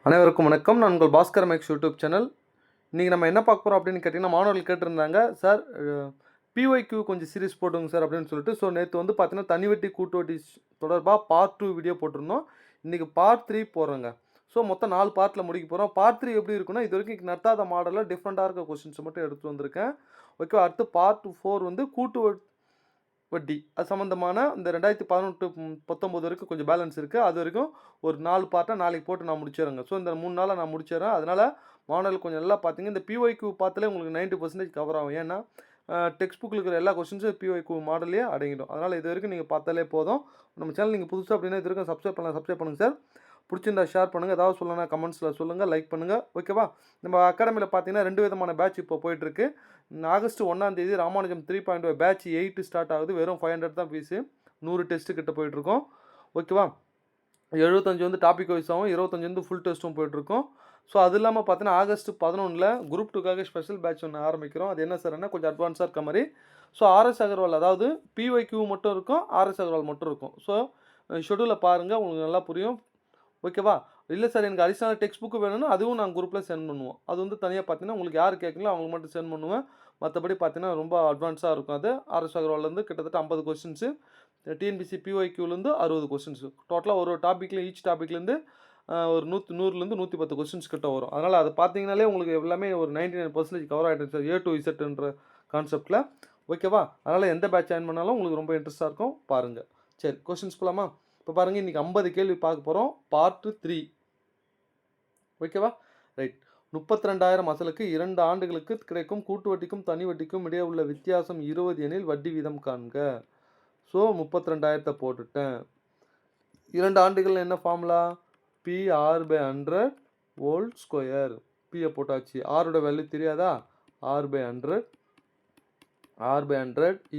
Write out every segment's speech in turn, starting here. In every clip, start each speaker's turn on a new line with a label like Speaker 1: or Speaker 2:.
Speaker 1: அனைவருக்கும் வணக்கம். நான் உங்கள் பாஸ்கர் மேக்ஸ் யூடியூப் சேனல். இன்றைக்கி நம்ம என்ன பார்க்க போகிறோம் அப்படின்னு கேட்டிங்கன்னா, மாணவர்கள் கேட்டிருந்தாங்க, சார் பிஒய்க்யூ கொஞ்சம் சீரிஸ் போட்டுங்க சார் அப்படின்னு சொல்லிட்டு. ஸோ நேற்று வந்து பார்த்தீங்கன்னா தனி வட்டி கூட்டு வட்டி தொடர்பாக பார்ட் 2 வீடியோ போட்டிருந்தோம். இன்றைக்கி பார்ட் 3 போடுறோங்க. ஸோ மொத்தம் 4 பார்ட்டில் முடிக்க போகிறோம். பார்ட் 3 எப்படி இருக்குன்னா, இது வரைக்கும் நடத்தாத மாடலில் டிஃப்ரெண்ட்டாக இருக்க கொஸ்டின்ஸ் மட்டும் எடுத்துகிட்டு வந்திருக்கேன். ஓகே, அடுத்து பார்ட் 4 வந்து கூட்டு வட்டி அது சம்மந்தமான இந்த 2018-19 வரைக்கும் கொஞ்சம் பேலன்ஸ் இருக்குது. அது வரைக்கும் ஒரு 4 பார்ட்டாக நாளைக்கு போட்டு நான் முடிச்சிடுறேங்க. ஸோ இந்த 3 நாளில் நான் முடிச்சிடுறேன். அதனால் மாணவர்கள் கொஞ்சம் நல்லா பார்த்தீங்க. இந்த பிஒய்க்யூ பார்த்தாலே உங்களுக்கு 90% கவர் ஆகும். ஏன்னா டெக்ஸ்ட் புக்கில் இருக்கிற எல்லா கொஸ்டின்ஸும் பிஒய்க்யூ மாடலே அடங்கிடும். அதனால் இது வரைக்கும் நீங்கள் பார்த்தாலே போதும். நம்ம சேனல் நீங்கள் புதுசாக அப்படின்னா இது வரைக்கும் சப்ஸ்கிரைப் பண்ணுங்கள் சார். பிடிச்சிருந்தா ஷேர் பண்ணுங்கள். ஏதாவது சொல்லணும்னா கமெண்ட்ஸில் சொல்லுங்கள், லைக் பண்ணுங்கள். ஓகேவா? நம்ம அகாடமியில் பார்த்தீங்கன்னா 2 விதமான பேட்ச் இப்போ போயிட்டுருக்கு. ஆகஸ்ட் 1 ராமானுஜம் 3.5 பேட்ச் 8 ஸ்டார்ட் ஆகுது. வெறும் 500 தான் ஃபீஸு. 100 டெஸ்ட்டு கிட்ட போயிட்டுருக்கோம். ஓகேவா? 75 வந்து டாபிக் வைஸாகவும் 25 வந்து ஃபுல் டெஸ்ட்டும் போயிட்டுருக்கோம். ஸோ அது இல்லாமல் பார்த்தீங்கன்னா ஆகஸ்ட் 11 குரூப் 2க்காக ஸ்பெஷல் பேட்ச் ஒன்று ஆரம்பிக்கிறோம். அது என்ன சார்னா கொஞ்சம் அட்வான்ஸாக இருக்க மாதிரி. ஸோ ஆர்எஸ் அகர்வால், அதாவது பிஒய்க்யூ மட்டும் இருக்கும், ஆர்எஸ் அகர்வால் மட்டும் இருக்கும். ஸோ ஷெடியூலை பாருங்கள், உங்களுக்கு நல்லா புரியும். ஓகேவா? இல்லை சார் எனக்கு அடிஷ்னல் டெக்ஸ்ட் புக்கு வேணும்னா அதுவும் நான் குரூப்பில் சென்ட் பண்ணுவோம். அது வந்து தனியாக பார்த்தீங்கன்னா உங்களுக்கு யார் கேட்குங்களோ அவங்களுக்கு மட்டும் சென்ட் பண்ணுவேன். மற்றபடி பார்த்தீங்கன்னா ரொம்ப அட்வான்ஸாக இருக்கும். அது ஆர்எஸ் அகர்வால்லேருந்து கிட்டத்தட்ட 50 கொஸ்டின்ஸு, டிஎன்பிசி பிஒய்க்யூலேருந்து 60 கொஸ்டின்ஸு, டோட்டலாக ஒரு டாப்பிக்கில் ஈச் டாப்பிக்லேருந்து ஒரு 100லேருந்து 110 கொஸ்டின்ஸ் கிட்ட வரும். அதனால் அதை பார்த்தீங்கனாலே உங்களுக்கு எல்லாமே ஒரு 99% கவர் ஆகிடும் சார், ஏ டு இசட்ன்ற கான்செப்டில். ஓகேவா? அதனால் எந்த பேட்ச் ஜாயின் பண்ணாலும் உங்களுக்கு ரொம்ப இன்ட்ரெஸ்ட்டாக இருக்கும். பாருங்கள். சரி, கொஸ்டின்ஸ் போகலாமா? இப்போ பாருங்கள், இன்றைக்கி 50 கேள்வி பார்க்க போகிறோம். பார்ட் 3. ஓகேவா? ரைட். 32,000 அசலுக்கு 2 ஆண்டுகளுக்கு கிடைக்கும் கூட்டு வட்டிக்கும் தனி வட்டிக்கும் இடையே உள்ள வித்தியாசம் 20 எனில் வட்டி வீதம் காண்க. ஸோ 32,000 போட்டுட்டேன். 2 ஆண்டுகள் என்ன ஃபார்முலா? PR/100 whole square. பியை போட்டாச்சு. ஆரோட வேல்யூ தெரியாதா? R/100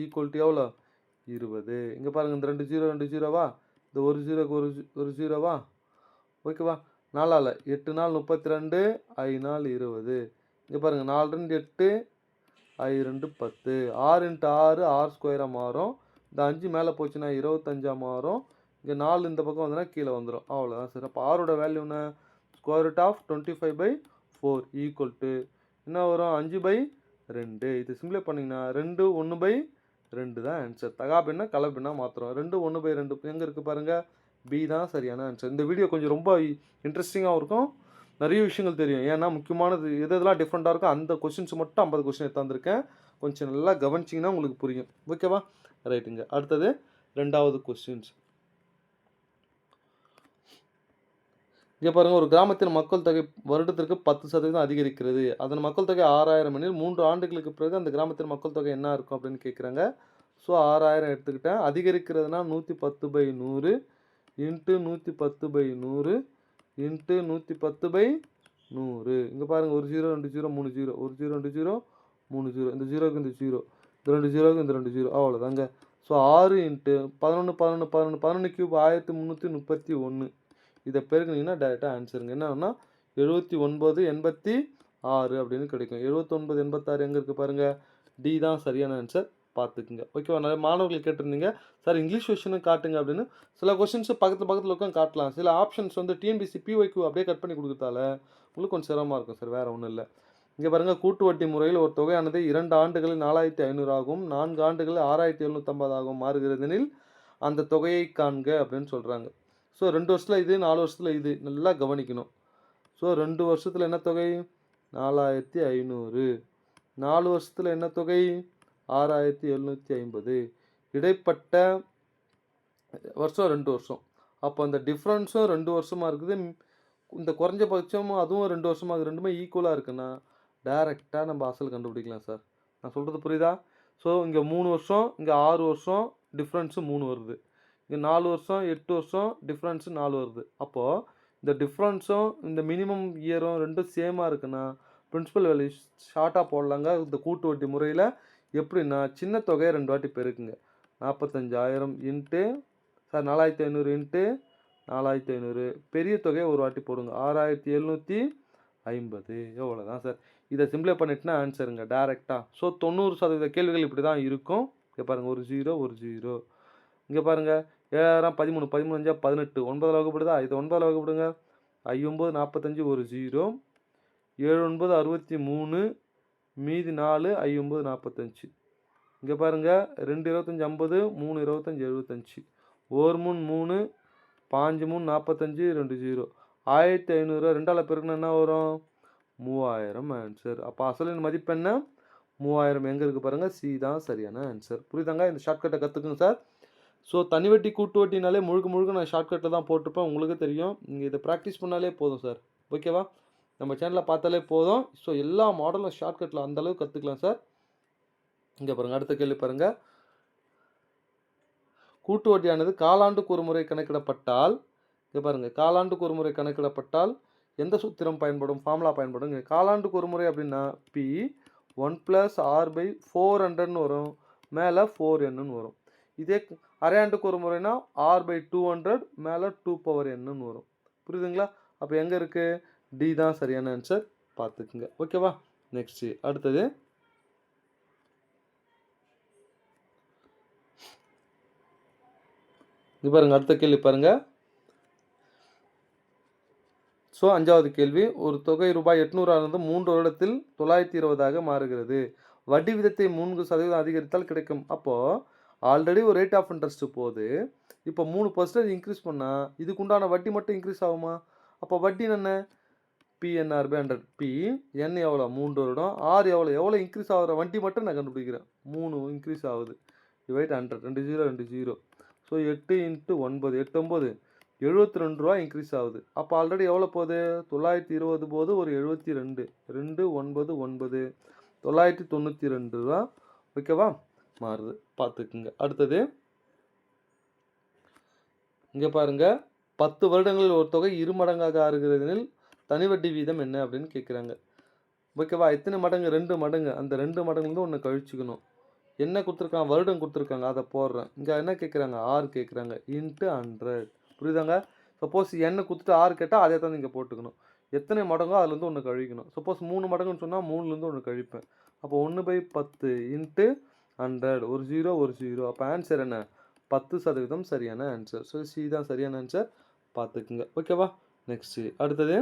Speaker 1: ஈக்குவல் டு எவ்வளோ? 20. இங்கே பாருங்கள், இந்த 2 0 2 0வா, இந்த ஒரு 0க்கு ஒரு 0வா. ஓகேவா? 4 8 நாள் 32, 5 நாள் 20. இங்கே பாருங்கள், 4 2 8, 5 2 10. 6 × 6 ஆர் ஸ்கொயராக மாறும். இந்த 5 மேலே போச்சுன்னா 25 மாறும். இங்கே 4 இந்த பக்கம் வந்தோன்னா கீழே வந்துடும். அவ்வளோதான் சார். அப்போ ஆரோட வேல்யூ என்ன? √25/4 ஈக்குவல் டு என்ன வரும்? 5/2. இது சிம்பிளை பண்ணிங்கன்னா 2 1/2 தான் ஆன்சர். தகாபின்னா கலப்பின்னா மாத்திரம். 2 1/2 எங்கே இருக்குது பாருங்கள், பி தான் சரியான ஆன்சர். இந்த வீடியோ கொஞ்சம் ரொம்ப இன்ட்ரெஸ்டிங்காகவும் இருக்கும், நிறைய விஷயங்கள் தெரியும். ஏன்னா முக்கியமானது எதெல்லாம் டிஃப்ரெண்ட்டாக இருக்கும் அந்த கொஸ்டின்ஸ் மட்டும் 50 கொஸ்டின் எடுத்துருக்கேன். கொஞ்சம் நல்லா கவனிச்சிங்கன்னா உங்களுக்கு புரியும். ஓகேவா? ரைட்டுங்க. அடுத்தது 2வது கொஸ்டின்ஸ். இங்கே பாருங்கள், ஒரு கிராமத்தின் மக்கள் தொகை வருடத்திற்கு 10% அதிகரிக்கிறது. அதன் மக்கள் தொகை 6,000 எனில் 3 ஆண்டுகளுக்கு பிறகு அந்த கிராமத்தின் மக்கள் தொகை என்ன இருக்கும் அப்படின்னு கேட்குறாங்க. ஸோ 6,000 எடுத்துக்கிட்டேன். அதிகரிக்கிறதுனா 110/100 இன்ட்டு 110/100 இன்ட்டு 110/100. இங்கே பாருங்கள், ஒரு 0 2 0 3 0, ஒரு 0 2 0 3 0, இந்த 0க்கு இந்த 0, இந்த 2 0க்கு இந்த 2 0, அவ்வளோதாங்க. So 6 into 11 11 11 11 cube 1331. இதை பெருக்குனீங்கன்னா டேரெக்டாக ஆன்சருங்க. என்னன்னா 7986 அப்படின்னு கிடைக்கும். 7986 எங்கே இருக்குது பாருங்கள், டி தான் சரியான ஆன்சர். பார்த்துக்குங்க. ஓகேவா? நிறைய மாணவர்கள் கேட்டிருந்தீங்க, சார் இங்கிலீஷ் கொஸ்டினும் காட்டுங்க அப்படின்னு. சில கொஸ்டின்ஸு பக்கத்தில் உட்காந்து காட்டலாம். சில ஆப்ஷன்ஸ் வந்து டிஎன்பிசி பிஒய்க்யூ அப்படியே கட் பண்ணி கொடுக்குறதால உங்களுக்கு கொஞ்சம் சிரமமாக இருக்கும் சார், வேறு ஒன்றும் இல்லை. இங்கே பாருங்கள், கூட்டு வட்டி முறையில் ஒரு தொகையானது 2 ஆண்டுகளில் 4,500 ஆகும், 4 ஆண்டுகளில் 6,750 ஆகும் மாறுகிறதெனில் அந்த தொகையை காண்க அப்படின்னு சொல்கிறாங்க. ஸோ 2 வருஷத்தில் இது, 4 வருஷத்தில் இது, நல்லா கவனிக்கணும். ஸோ 2 வருஷத்தில் என்ன தொகை? 4,500. 4 வருஷத்தில் என்ன தொகை? 6,750. இடைப்பட்ட வருஷம் 2 வருஷம். அப்போ அந்த டிஃப்ரென்ஸும் 2 வருஷமாக இருக்குது. இந்த குறைஞ்சபட்சமும் அதுவும் 2 வருஷமாக இருக்குது. ரெண்டுமே ஈக்குவலாக இருக்குன்னா டைரெக்டாக நம்ம அசல் கண்டுபிடிக்கலாம் சார். நான் சொல்கிறது புரியுதா? ஸோ இங்கே 3 வருஷம், இங்கே 6 வருஷம், டிஃப்ரென்ஸு 3 வருது. இங்கே 4 வருஷம் 8 வருஷம், டிஃப்ரென்ஸு 4 வருது. அப்போது இந்த டிஃப்ரென்ஸும் இந்த மினிமம் இயரும் ரெண்டும் சேமாக இருக்குன்னா பிரின்சிபல் வேல்யூ ஷார்ட்டாக போடலாங்க. இந்த கூட்டு வட்டி முறையில் எப்படின்னா சின்ன தொகையை 2 வாட்டி பெருக்குங்க. 45,000 இன்ட்டு 4,500 இன்ட்டு 4,500. பெரிய தொகையை ஒரு வாட்டி போடுங்க, 6,750. எவ்வளோதான் சார். இதை சிம்பிளை பண்ணிட்டுனா ஆன்சருங்க டேரெக்டாக. ஸோ 90% கேள்விகள் இப்படி தான் இருக்கும். இங்கே பாருங்கள், ஒரு 0 ஒரு 0. இங்கே பாருங்கள், 7,000 13 13 18 9 வகுப்படுதா? இது 9 வகுப்படுங்க. 9 45 ஒரு 0, 7 9 63, மீதி 4, 9 45. இங்கே பாருங்கள் 2 25 50, 3 25 75, 1 3 3, 5 3 45, 2 0, 1500. ரெண்டால் பெருக்குன்னா என்ன வரும்? 3000 ஆன்சர். அப்போ அசலின் மதிப்பு என்ன? 3000. எங்கே இருக்குது பாருங்கள், சி தான் சரியான ஆன்சர். புரியுதாங்க? இந்த ஷார்ட்கட்டை கற்றுக்குங்க சார். ஸோ தனி வட்டி கூட்டு வட்டினாலே முழுக்க நான் ஷார்ட்கட்டில் தான் போட்டிருப்பேன், உங்களுக்கு தெரியும். நீங்கள் இதை ப்ராக்டிஸ் பண்ணாலே போதும் சார். ஓகேவா? நம்ம சேனலில் பார்த்தாலே போதும். ஸோ எல்லா மாடலும் ஷார்ட்கட்டில் அந்தளவுக்கு கற்றுக்கலாம் சார். இங்கே பாருங்கள், அடுத்த கேள்வி பாருங்கள். கூட்டு வட்டியானது காலாண்டுக்கு ஒரு முறை கணக்கிடப்பட்டால், இங்கே பாருங்கள், காலாண்டுக்கு ஒரு முறை கணக்கிடப்பட்டால் எந்த சூத்திரம் பயன்படும், ஃபார்முலா பயன்படும்? காலாண்டுக்கு ஒரு முறை அப்படின்னா பி 1 + r/400ன்னு வரும், மேலே 4nன்னு வரும். இதே அரையாண்டுக்கு ஒரு முறைனா r/200, மேலே 2n வரும். புரியுதுங்களா? அப்போ எங்கே இருக்குது? டி தான் சரியான ஆன்சர். பார்த்துக்குங்க. ஓகேவா? நெக்ஸ்ட்டு அடுத்தது இது பாருங்க, அடுத்த கேள்வி பாருங்க. ஸோ 5வது கேள்வி, ஒரு தொகை ரூபாய் 800 ஆனது 3 வருடத்தில் 920 மாறுகிறது. வட்டி விதத்தை 3% அதிகரித்தால் கிடைக்கும். அப்போது ஆல்ரெடி ஒரு ரேட் ஆஃப் இன்ட்ரெஸ்ட் போகுது. இப்போ 3% இன்க்ரீஸ் பண்ணால் இதுக்குண்டான வட்டி மட்டும் இன்க்ரீஸ் ஆகுமா? அப்போ வட்டி என்ன? PNR/100. பி என் எவ்வளோ? 3 வருடம். ஆர் எவ்வளோ இன்க்ரீஸ் ஆகிற வட்டி மட்டும் நான் கண்டுபிடிக்கிறேன். 3 இன்க்ரீஸ் ஆகுது. டிவைட் 100, 2 0 2 0. ஸோ 8 × 9, 8 9 72 இன்க்ரீஸ் ஆகுது. அப்போ ஆல்ரெடி எவ்வளோ போகுது? 920 போது, ஒரு 72, 2 9 9, 992. ஓகேவா? மாறுது. பார்த்துக்குங்க. அடுத்தது இங்கே பாருங்கள், 10 வருடங்களில் ஒரு தொகை 2 மடங்காக ஆறுகிறதெனில் தனி வட்டி வீதம் என்ன அப்படின்னு கேட்குறாங்க. ஓகேவா? எத்தனை மடங்கு? 2 மடங்கு. அந்த 2 மடங்குலேருந்து ஒன்று கழிச்சுக்கணும். என்ன கொடுத்துருக்காங்க? வருடம் கொடுத்துருக்காங்க, அதை போடுறேன். இங்கே என்ன கேட்குறாங்க? ஆறு கேட்குறாங்க. × 100. புரியுதாங்க? சப்போஸ் என்ன கொடுத்துட்டு ஆறு கேட்டால் அதே தான் நீங்கள் போட்டுக்கணும். எத்தனை மடங்கோ அதுலேருந்து ஒன்று கழிக்கணும். சப்போஸ் 3 மடங்குன்னு சொன்னால் 3லேருந்து ஒன்று கழிப்பேன். அப்போ 1/10 × 100, ஒரு 0 ஒரு 0. அப்போ ஆன்சர் என்ன? 10% சரியான ஆன்சர். ஸோ சி தான் சரியான ஆன்சர். பார்த்துக்குங்க. ஓகேவா? நெக்ஸ்ட்டு அடுத்தது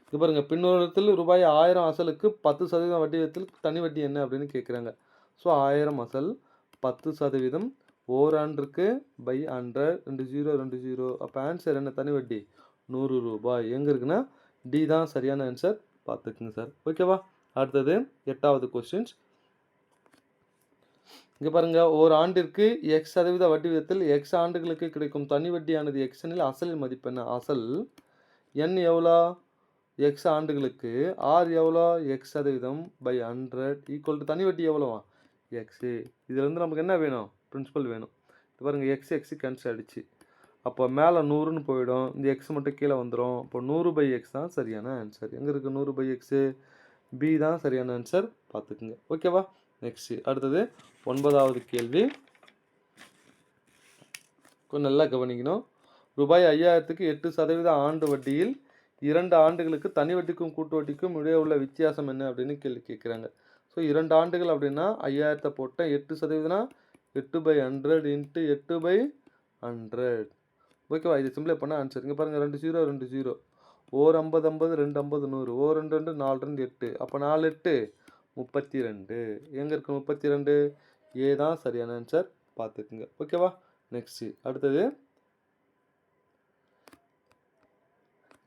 Speaker 1: இது பாருங்கள், பின்னொருத்தில் ரூபாய் 1000 அசலுக்கு 10% வட்டி விதத்தில் தனி வட்டி என்ன அப்படின்னு கேட்குறாங்க. ஸோ 1000 அசல், 10% ஓராண்டிற்கு பை 100, 2 0 2 0. அப்போ ஆன்சர் என்ன? தனி வட்டி 100 ரூபாய். எங்கே இருக்குன்னா டி தான் சரியான ஆன்சர். பார்த்துக்குங்க சார். ஓகேவா? அடுத்தது 8வது கொஸ்டின்ஸ். இங்கே பாருங்கள், ஒரு ஆண்டிற்கு x% வட்டி விதத்தில் x ஆண்டுகளுக்கு கிடைக்கும் தனி வட்டியானது x எனில் அசலின் மதிப்பு என்ன? அசல் n எவ்வளோ? x ஆண்டுகளுக்கு, r எவ்வளோ? x% பை 100 ஈக்குவல் டு தனி வட்டி எவ்வளோவா? x. இதுலேருந்து நமக்கு என்ன வேணும்? பிரின்சிபல் வேணும். இது பாருங்கள், x கேன்சல் ஆகிடுச்சு. அப்போ மேலே 100ன்னு போயிடும், இந்த x மட்டும் கீழே வந்துடும். இப்போ 100/x தான் சரியான ஆன்சர். எங்கே இருக்குது 100/x? பி தான் சரியான ஆன்சர். பார்த்துக்குங்க. ஓகேவா? நெக்ஸ்ட்டு அடுத்தது 9வது கேள்வி. கொஞ்சம் நல்லா கவனிக்கணும். ரூபாய் 5000க்கு 8% ஆண்டு வட்டியில் 2 ஆண்டுகளுக்கு தனி வட்டிக்கும் கூட்டு வட்டிக்கும் இடையே உள்ள வித்தியாசம் என்ன அப்படின்னு கேள்வி கேட்குறாங்க. ஸோ 2 ஆண்டுகள் அப்படின்னா 5000 போட்டேன். 8%னா 8/100 × 8/100. ஓகேவா? இது சிம்பிளை பண்ண ஆன்சர். இங்கே பாருங்கள், 2 0 2 0, ஓர் 50 50, 2 50 100, ஓர் 2 2, 4 2 8. அப்போ 4 8 32. எங்கே இருக்குது 32? ஏ தான் சரியான ஆன்சர். பார்த்துக்குங்க. ஓகேவா? நெக்ஸ்ட்டு அடுத்தது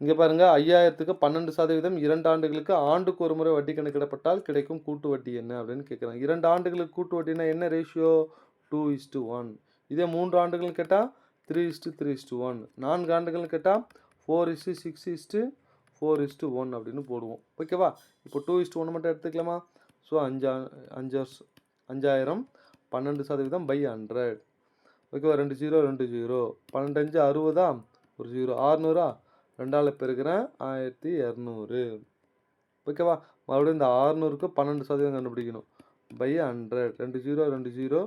Speaker 1: இங்கே பாருங்கள், 5000க்கு 12% 2 ஆண்டுகளுக்கு ஆண்டுக்கு ஒரு முறை வட்டி கணக்கிடப்பட்டால் கிடைக்கும் கூட்டு வட்டி என்ன அப்படின்னு கேட்குறாங்க. 2 ஆண்டுகளுக்கு கூட்டு வட்டினா என்ன ரேஷியோ? 2:1. இதே 3 ஆண்டுகள் கேட்டால் 3:3:1. 4 ஆண்டுகள் கேட்டால் 4:6:4:1 அப்படின்னு போடுவோம். ஓகேவா? இப்போ 2:1 மட்டும் எடுத்துக்கலாமா? So 5000 12% by 100. ஓகேவா? 2 0 2 0, 12 5 60, ஒரு 0, 600. 2ஆல் பெருக்கிறேன், 1200. ஓகேவா? மறுபடியும் இந்த 600க்கு 12% கண்டுபிடிக்கணும். பை 100, 2 0 2 0,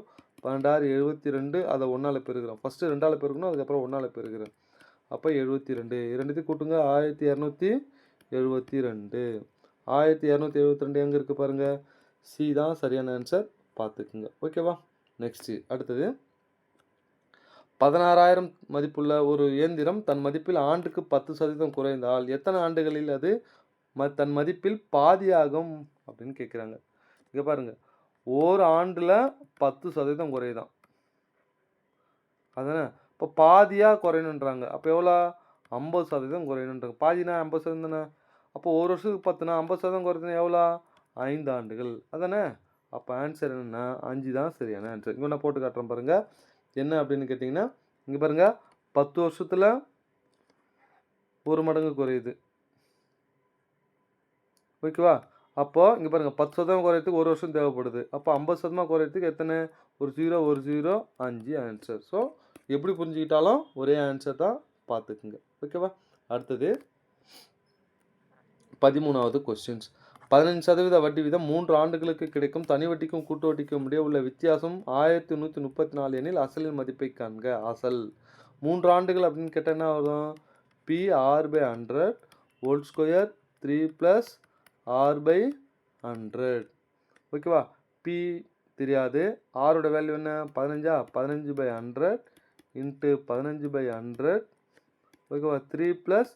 Speaker 1: 12 72. அதை 1ஆல் பெருக்கிறேன். ஃபஸ்ட்டு 2ஆல் பெருக்கணும், அதுக்கப்புறம் 1ஆல் பெருக்கிறேன். அப்போ 72. ரெண்டுத்தையும் கூட்டுங்க, 1272. 1272 எங்கே இருக்குது பாருங்கள், சி தான் சரியான ஆன்சர். பார்த்துக்குங்க. ஓகேவா? நெக்ஸ்ட்டு அடுத்தது 16,000 மதிப்புள்ள ஒரு இயந்திரம் தன் மதிப்பில் ஆண்டுக்கு 10% குறைந்தால் எத்தனை ஆண்டுகளில் அது தன் மதிப்பில் பாதியாகும் அப்படின்னு கேட்குறாங்க. இங்கே பாருங்க, ஒரு ஆண்டில் 10% குறையுதான். அதானே, இப்போ பாதியாக குறையணுன்றாங்க. அப்போ எவ்வளோ? 50% குறையணுன்றாங்க. பாதினா 50% தானே. அப்போ ஒரு வருஷத்துக்கு 10னா 50% குறையுதுன்னா எவ்வளோ? 5 ஆண்டுகள். அதானே. அப்போ ஆன்சர் என்னென்னா 5 தான் சரியான ஆன்சர். இங்கே நான் போட்டு காட்டுறேன் பாருங்கள். என்ன அப்படின்னு கேட்டிங்கன்னா, இங்கே பாருங்கள், 10 வருஷத்தில் 1 மடங்கு குறையுது. ஓகேவா? அப்போது இங்கே பாருங்கள், 10% குறையறதுக்கு 1 வருஷம் தேவைப்படுது. அப்போ 50% குறையறதுக்கு எத்தனை? ஒரு 0 5 ஆன்சர். ஸோ எப்படி புரிஞ்சுக்கிட்டாலும் ஒரே ஆன்சர் தான், பார்த்துக்குங்க. ஓகேவா? அடுத்தது 13வது கொஸ்டின்ஸ். 15% வட்டி வீதம் 3 ஆண்டுகளுக்கு கிடைக்கும் தனி வட்டிக்கும் கூட்டு வட்டிக்கும் இடையே உள்ள வித்தியாசம் 1134 எனில் அசலின் மதிப்பை காண்க. அசல் 3 ஆண்டுகள் அப்படின்னு கேட்டால் என்ன வரும்? P R by 100 whole square 3 + r/100. ஓகேவா? பி தெரியாது. ஆரோட வேல்யூ என்ன? 15. 15/100 இன்ட்டு 15/100. ஓகேவா? 3 +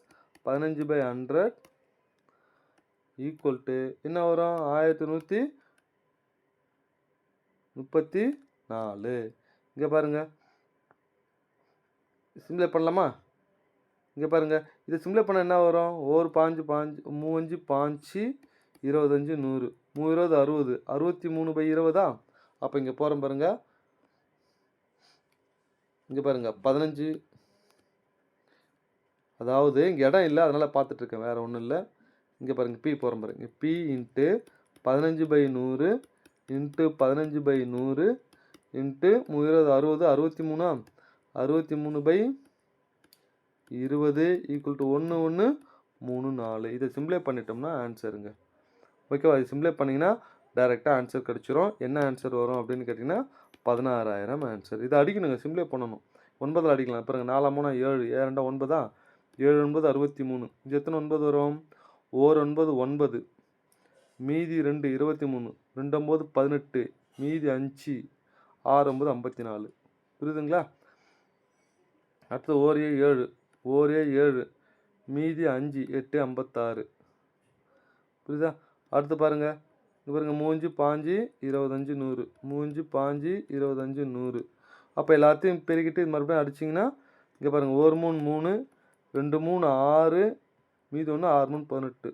Speaker 1: 15/100 ஈக்குவல் டு என்ன வரும்? 1134. இங்கே பாருங்க, சிம்ப்ளை பண்ணலாமா? இங்கே பாருங்க, இதை சிம்ப்ளை பண்ண என்ன வரும்? ஒரு 5 5 3 5 25 100 3 20 60 63/20. அப்போ இங்கே போகிறோம் பாருங்க. இங்கே பாருங்க 15. அதாவது இங்கே இடம் இல்லை, அதனால் பார்த்துட்ருக்கேன், வேறு ஒன்றும் இல்லை. இங்கே பாருங்கள், பி போகிறோம் பாருங்க. P into 15/100 into 15/100 into 60 63 63/20 equal to 1 1 3 4. இதை சிம்ப்ளை பண்ணிட்டோம்னா ஆன்சருங்க. ஓகேவா? இது சிம்ப்ளை பண்ணிங்கன்னா டைரெக்டாக ஆன்சர் கிடச்சிரும். என்ன ஆன்சர் வரும் அப்படின்னு கேட்டிங்கன்னா 16,000 ஆன்சர். இதை அடிக்கணுங்க, சிம்ப்ளை பண்ணணும். 9 அடிக்கலாம் பாருங்கள். 4 3 7 7 2 9. 7 9 63. இது எத்தனை 9 வரும்? 1 9 9 மீதி 2 23 2 9 18 மீதி 5 6 9 54. புரியுதுங்களா? அடுத்து 1 7 1 7 மீதி 5 8 56. புரியுதா? அடுத்து பாருங்க, இங்கே பாருங்க, 3 5 25 100 3 5 25 100. அப்போ எல்லாத்தையும் பெருக்கிட்டு மறுபடியும் அடிச்சிங்கன்னா இங்கே பாருங்கள், 1 3 3 2 3 6 மீதி 1 6 3 18.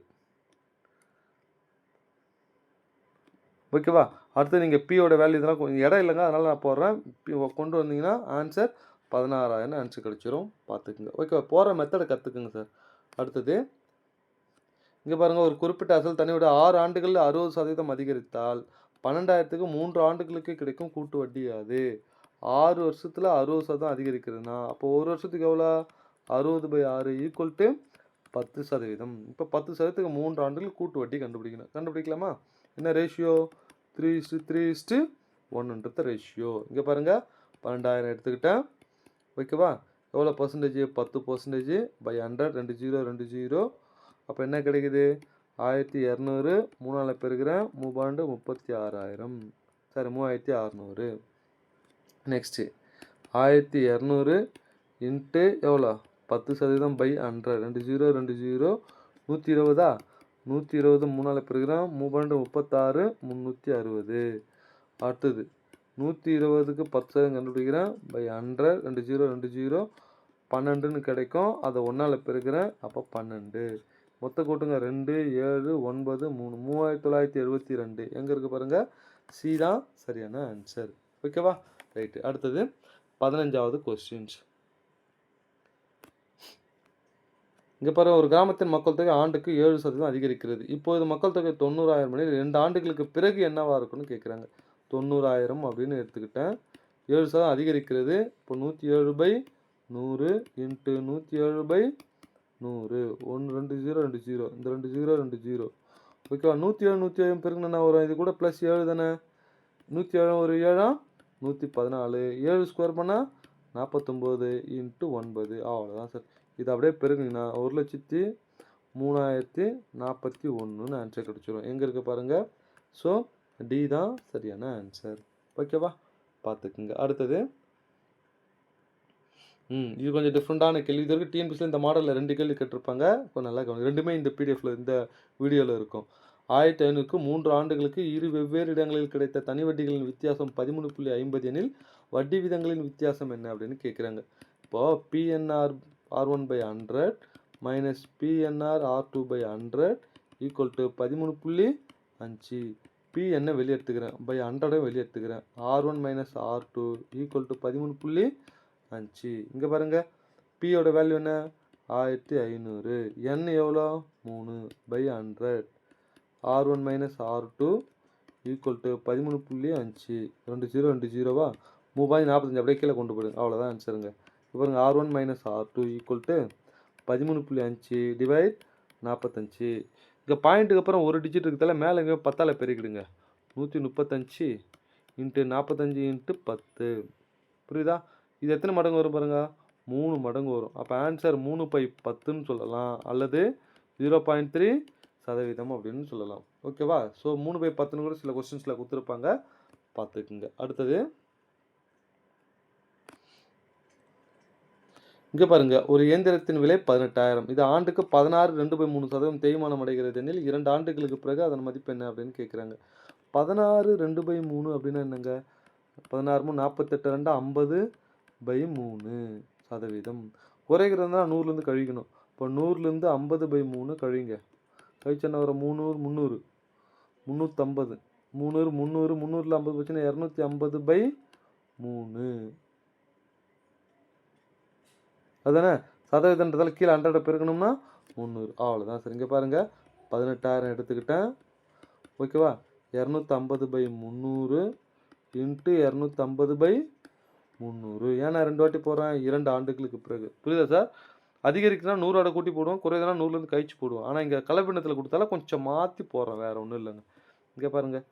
Speaker 1: ஓகேவா? அடுத்து நீங்கள் பியோட வேல்யூ இதெல்லாம் இடம் இல்லைங்க, அதனால் நான் போடுறேன். பி கொண்டு வந்தீங்கன்னா ஆன்சர் 16,000 ஆன்சர் கிடச்சிரும். பார்த்துக்குங்க. ஓகேவா? போகிற மெத்தடை கற்றுக்குங்க சார். அடுத்தது இங்கே பாருங்கள், ஒரு குறிப்பிட்ட அசல் தனியோட 6 ஆண்டுகளில் 60% அதிகரித்தால் 12,000க்கு 3 ஆண்டுகளுக்கு கிடைக்கும் கூட்டு வட்டி அது. 6 வருஷத்தில் 60% அதிகரிக்கிறதுனா அப்போ ஒரு வருஷத்துக்கு எவ்வளோ? 60/6 ஈக்குவல் டு 10%. இப்போ 10%க்கு 3 ஆண்டுகள் கூட்டு வட்டி கண்டுபிடிக்கணும். கண்டுபிடிக்கலாமா? என்ன ரேஷியோ? 3:3:1 ரேஷியோ. இங்கே பாருங்கள், 12,000 எடுத்துக்கிட்டேன். ஓகேவா? எவ்வளோ பர்சன்டேஜ்? 10% பை 100 2 0 2 0. அப்போ என்ன கிடைக்குது? 1200 3 பெருக்கிறேன் 3 36,000. சாரி 3600. நெக்ஸ்ட்டு 1200 இன்ட்டு எவ்வளோ? 10% பை 100 2 0 2 0 120. 120 3 பெருக்கிறேன் 3 36 360. அடுத்தது 120க்கு 10% கண்டுபிடிக்கிறேன் பை 100 2 0 2 0 12ன்னு கிடைக்கும். அதை 1 பெருக்கிறேன், அப்போ 12. மொத்த கூட்டுங்க 2 7 9 3 3972. எங்கே இருக்குது பாருங்கள், சி தான் சரியான ஆன்சர். ஓகேவா? ரைட்டு. அடுத்தது 15வது கொஸ்டின்ஸ். இங்கே பாருங்கள், ஒரு கிராமத்தின் மக்கள் தொகை ஆண்டுக்கு 7% அதிகரிக்கிறது. இப்போது மக்கள் தொகை 90,000 எனில் 2 ஆண்டுகளுக்கு பிறகு என்னவா இருக்குன்னு கேட்குறாங்க. 90,000 அப்படின்னு எடுத்துக்கிட்டேன். 7% அதிகரிக்கிறது. இப்போ 107/100 இன்ட்டு 107/100 1 2 0 2 0 இந்த 2 0 2 0. ஓகேவா? 107 107 பெருக்குன்னு என்ன வரும்? இது கூட ப்ளஸ் 7 தானே. 107 ஒரு 7 114. 7 ஸ்கொயர் பண்ணால் 49 இன்ட்டு 9. அவ்வளோதான் சார். இது அப்படியே பெருக்குங்கன்னா 1,03,041 ஆன்சர் கிடச்சிரும். எங்கே இருக்குது பாருங்கள். ஸோ டி தான் சரியான ஆன்சர். ஓகேவா? பார்த்துக்குங்க. அடுத்தது இது கொஞ்சம் டிஃப்ரெண்ட்டான கேள்வி. இது வரைக்கும் டிஎன்பிஎஸ்சில இந்த மாடல்ல 2 கேள்வி கேட்டிருப்பாங்க. கொஞ்சம் நல்லா கவனிங்க. 2மே இந்த பிடிஎஃப்ல இந்த வீடியோல இருக்கும். 1500க்கு 3 ஆண்டுகளுக்கு இரு வெவ்வேறு இடங்களில் கிடைத்த தனி வட்டிகளின் வித்தியாசம் 13.50 எனில் வட்டி விகிதங்களின் வித்தியாசம் என்ன அப்படின்னு கேட்குறாங்க. இப்போ PNR R1/100 minus PNR R2/100 equal to 13.5. P என்ன வெளியே எடுத்துக்கிறேன் பை 100 வெளியே எடுத்துக்கிறேன். R1 minus R2 equal to 13.5. இங்கே பாருங்கள் பியோட வேல்யூ என்ன 1500. என் எவ்வளோ 3/100. R1 minus R2 equal to 13.5. 2 0 3045 அப்படியே கீழே கொண்டு போயிடுங்க. அவ்வளோதான் ஆன்சருங்க. இப்போ பாருங்க R1 minus R2 equal to 13.5 divide 45. இங்கே பாயிண்ட்டுக்கு அப்புறம் ஒரு டிஜிட் இருக்கிறதால மேலே இங்கே 10ஆல் பெருக்கிடுங்க. 135 இன்ட்டு 45 இன்ட்டு 10. புரியுதா? இது எத்தனை மடங்கு வரும் பாருங்க 3 மடங்கு வரும். அப்போ ஆன்சர் 3/10ன்னு சொல்லலாம், அல்லது 0.3% அப்படின்னு சொல்லலாம். ஓகேவா? ஸோ 3/10ன்னு கூட சில கொஸ்டின்ஸில் கொடுத்துருப்பாங்க, பார்த்துக்குங்க. அடுத்தது இங்கே பாருங்கள், ஒரு இயந்திரத்தின் விலை 18,000. இது ஆண்டுக்கு 16 2/3% தேய்மானம் அடைகிறது எனில் 2 ஆண்டுகளுக்கு பிறகு அதன் மதிப்பு என்ன அப்படின்னு கேட்குறாங்க. 16 2/3 அப்படின்னா என்னங்க? 16 48 2 50/3%. குறைகிறதுனா 100லேருந்து கழிக்கணும். இப்போ 100லேருந்து 50/3 கழிங்க. கழிச்சா வர 300 350 300 300 300ல் 50 போச்சுன்னா 250/3. அதுதானே? சதவீதன்றதால கீழே 100 பெருக்கணும்னா 300. அவ்வளோதான் சார். இங்கே பாருங்கள் 18,000 எடுத்துக்கிட்டேன். ஓகேவா? 250/300 இன்ட்டு 250/300. ஏன் நான் 2 வாட்டி போடுறேன்? 2 ஆண்டுகளுக்கு பிறகு. புரியுதா சார்? அதிகரிக்குன்னா 100 கூட்டி போடுவோம், குறையுதுன்னா 100லேருந்து கழிச்சு போடுவோம். ஆனால் இங்கே கலப்பினத்தில் கொடுத்தாலும் கொஞ்சம் மாற்றி போடுறேன், வேறு ஒன்றும் இல்லைங்க. இங்கே பாருங்கள்,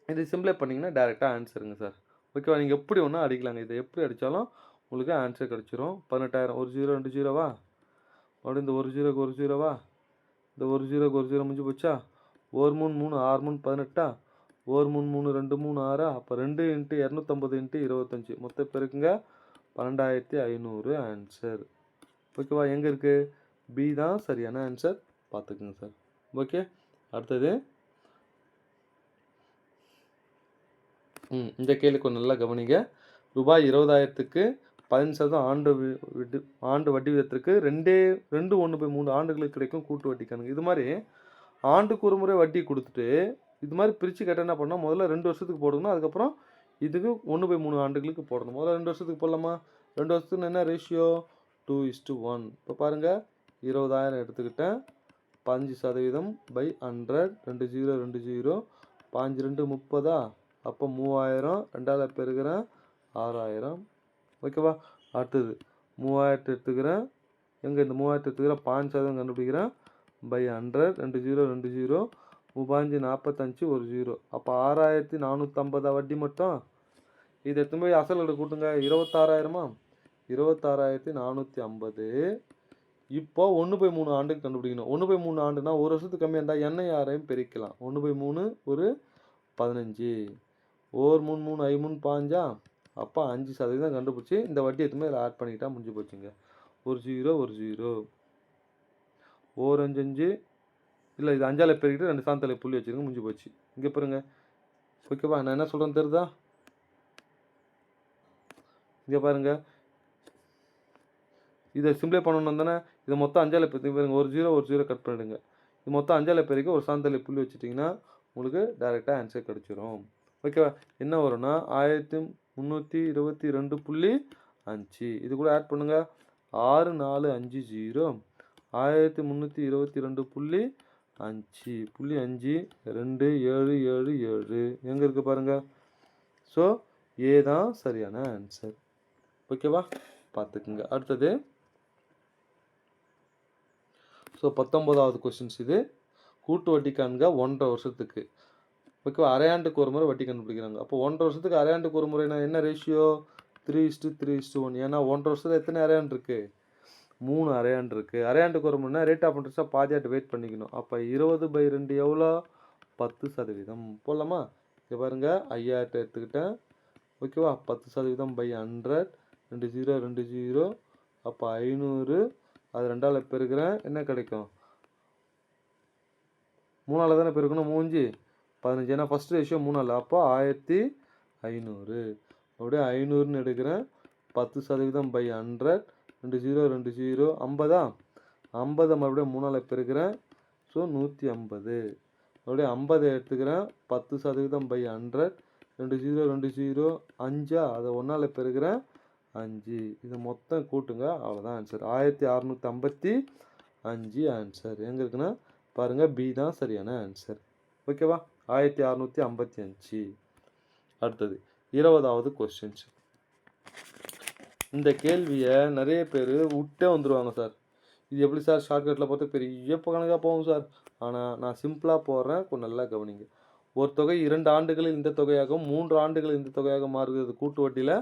Speaker 1: இது சிம்பிளை பண்ணிங்கன்னா டேரெக்டாக ஆன்சருங்க சார். ஓகேவா? நீங்கள் எப்படி ஒன்றா அடிக்கலாங்க. இதை எப்படி அடித்தாலும் உங்களுக்கு ஆன்சர் கிடச்சிரும். 18,000 1 0 2 0வா? மறுபடியும் இந்த 1 0க்கு 1 0வா? இந்த 1 0க்கு 1 0 முடிஞ்சு போச்சா? 1 3 3 6 3 18. 1 3 3 2 3 6. அப்போ 2 இன்ட்டு 250 இன்ட்டு 25 மொத்த பெருக்குங்க 12,500 ஆன்சர். ஓகேவா? எங்கே இருக்குது? பி தான் சரியான ஆன்சர், பார்த்துக்குங்க சார். ஓகே, அடுத்தது இந்த கேள்வி கொஞ்சம் நல்லா கவனிங்க. ரூபாய் 20,000க்கு 15% ஆண்டு வட்டி விதத்திற்கு 2/3 ஆண்டுகளுக்கு கிடைக்கும் கூட்டு வட்டி கணக்கு. இது மாதிரி ஆண்டுக்கு ஒரு முறை வட்டி கொடுத்துட்டு இது மாதிரி பிரித்து கேட்டால் என்ன பண்ணால் முதல்ல 2 வருஷத்துக்கு போடணும், அதுக்கப்புறம் இதுக்கு 1/3 ஆண்டுகளுக்கு போடணும். முதல்ல 2 வருஷத்துக்கு போடலாமா? 2 வருஷத்துக்கு என்ன ரேஷியோ? 2:1. இப்போ பாருங்கள் 20,000 எடுத்துக்கிட்டேன். 5%/100. 2 0 2 0 5 2 30. அப்போ 3000. 2ஆல் பெருக்கிறேன் 6000. ஓகேவா? அடுத்தது 3000 எடுத்துக்கிறேன். எங்கே இந்த 3000 எடுத்துக்கிறேன்? 5% கண்டுபிடிக்கிறேன். /100. 2 0 2 0 35 45 1 0. அப்போ 6,450 வட்டி மட்டும். இது எடுத்து போய் அசலோட கூட்டுங்க. 26,000மா? 26,450. இப்போ 1/3 ஆண்டுக்கு கண்டுபிடிக்கணும். 1/3 ஆண்டுனா ஒரு வருஷத்துக்கு கம்மியாக இருந்தால் என்னை யாரையும் பெருக்கலாம். 1/3 ஒரு 15. 1 3 3 5 3 5. அப்போ 5% கண்டுபிடிச்சி இந்த வட்டி எடுத்துமே இதில் ஆட் பண்ணிக்கிட்டா முடிஞ்சு போச்சுங்க. 1 0 1 0 1 5 5. இல்லை, இது 5ஆல் பெருக்கிட்டு 2 சாந்தலை புள்ளி வச்சுருங்க, முடிஞ்சு போச்சு. இங்கே பாருங்க. ஓகேவா? நான் என்ன சொல்கிறேன்னு தெரியுதா? இங்கே பாருங்கள், இதை சிம்பிளை பண்ணணும் தானே. இதை மொத்தம் 5ஆல் பெருக்கி பாருங்கள். 1 0 1 0 கட் பண்ணிவிடுங்க. இது மொத்தம் 5ஆல் பெருக்கி ஒரு சாந்தலை புள்ளி வச்சுட்டிங்கன்னா உங்களுக்கு டைரெக்டாக ஆன்சர் கிடச்சிரும். ஓகேவா? என்ன வரும்னா 1322.5. இது கூட ஆட் பண்ணுங்கள். 6450 1322.5 2777 எங்கே இருக்குது பாருங்கள். ஸோ ஏ தான் சரியான ஆன்சர். ஓகேவா? பார்த்துக்குங்க. அடுத்தது ஸோ 19வது கொஸ்டின்ஸ். இது கூட்டு வட்டி காண்க 1.5 வருஷத்துக்கு. ஓகேவா? அரையாண்டுக்கு ஒரு முறை வட்டி கண்டுபிடிக்கிறாங்க. அப்போ 1.5 வருஷத்துக்கு அரையாண்டுக்கு ஒரு முறைனா என்ன ரேஷியோ? 3:3:1. ஏன்னா 1.5 வருஷத்தில் எத்தனை அரையாண்டு இருக்குது? 3 அரையாண்டு இருக்குது. அரையாண்டுக்கு ஒரு முறைனா ரேட் ஆஃப் இன்ட்ரெஸ்ட்டாக பாதியாட்டு வெயிட் பண்ணிக்கணும். அப்போ 20/2 எவ்வளோ? 10%. போடலாமா? இங்கே பாருங்கள் 5000 எடுத்துக்கிட்டேன். ஓகேவா? 10%/100. 2 0 2 0 அப்போ 500 அது 2ஆல் பெருக்கிறேன் என்ன கிடைக்கும் 3ஆல் தானே பெருக்கணும் 15 ஏன்னா ஃபஸ்ட் ரேஷியோ 3ஆல் அப்போ 1500 அப்படியே 500ன்னு எடுக்கிறேன் 10% பை 100 2 0 2 0 50 50 மறுபடியும் 3ஆல் பெருக்கிறேன் ஸோ 150 அப்படியே 50 எடுத்துக்கிறேன் 10% பை 100 2 0 2 0 5 அதை 1ஆல் பெருக்கிறேன் 5 இது மொத்தம் கூட்டுங்க அவ்வளோதான் ஆன்சர் 1655 ஆன்சர் எங்கே இருக்குன்னா பாருங்கள் பி தான் சரியான ஆன்சர் ஓகேவா 1655 அடுத்தது 20வது கொஸ்டின்ஸ் இந்த கேள்வியை நிறைய பேர் விட்டே வந்துடுவாங்க சார் இது எப்படி சார் ஷார்ட்கட்டில் பார்த்து பெரிய கணக்காக போகும் சார் ஆனால் நான் சிம்பிளாக போடுறேன் கொஞ்சம் நல்லா கவனிங்க ஒரு தொகை 2 ஆண்டுகளில் இந்த தொகையாகவும் 3 ஆண்டுகளில் இந்த தொகையாக மாறுகிறது கூட்டு வட்டியில்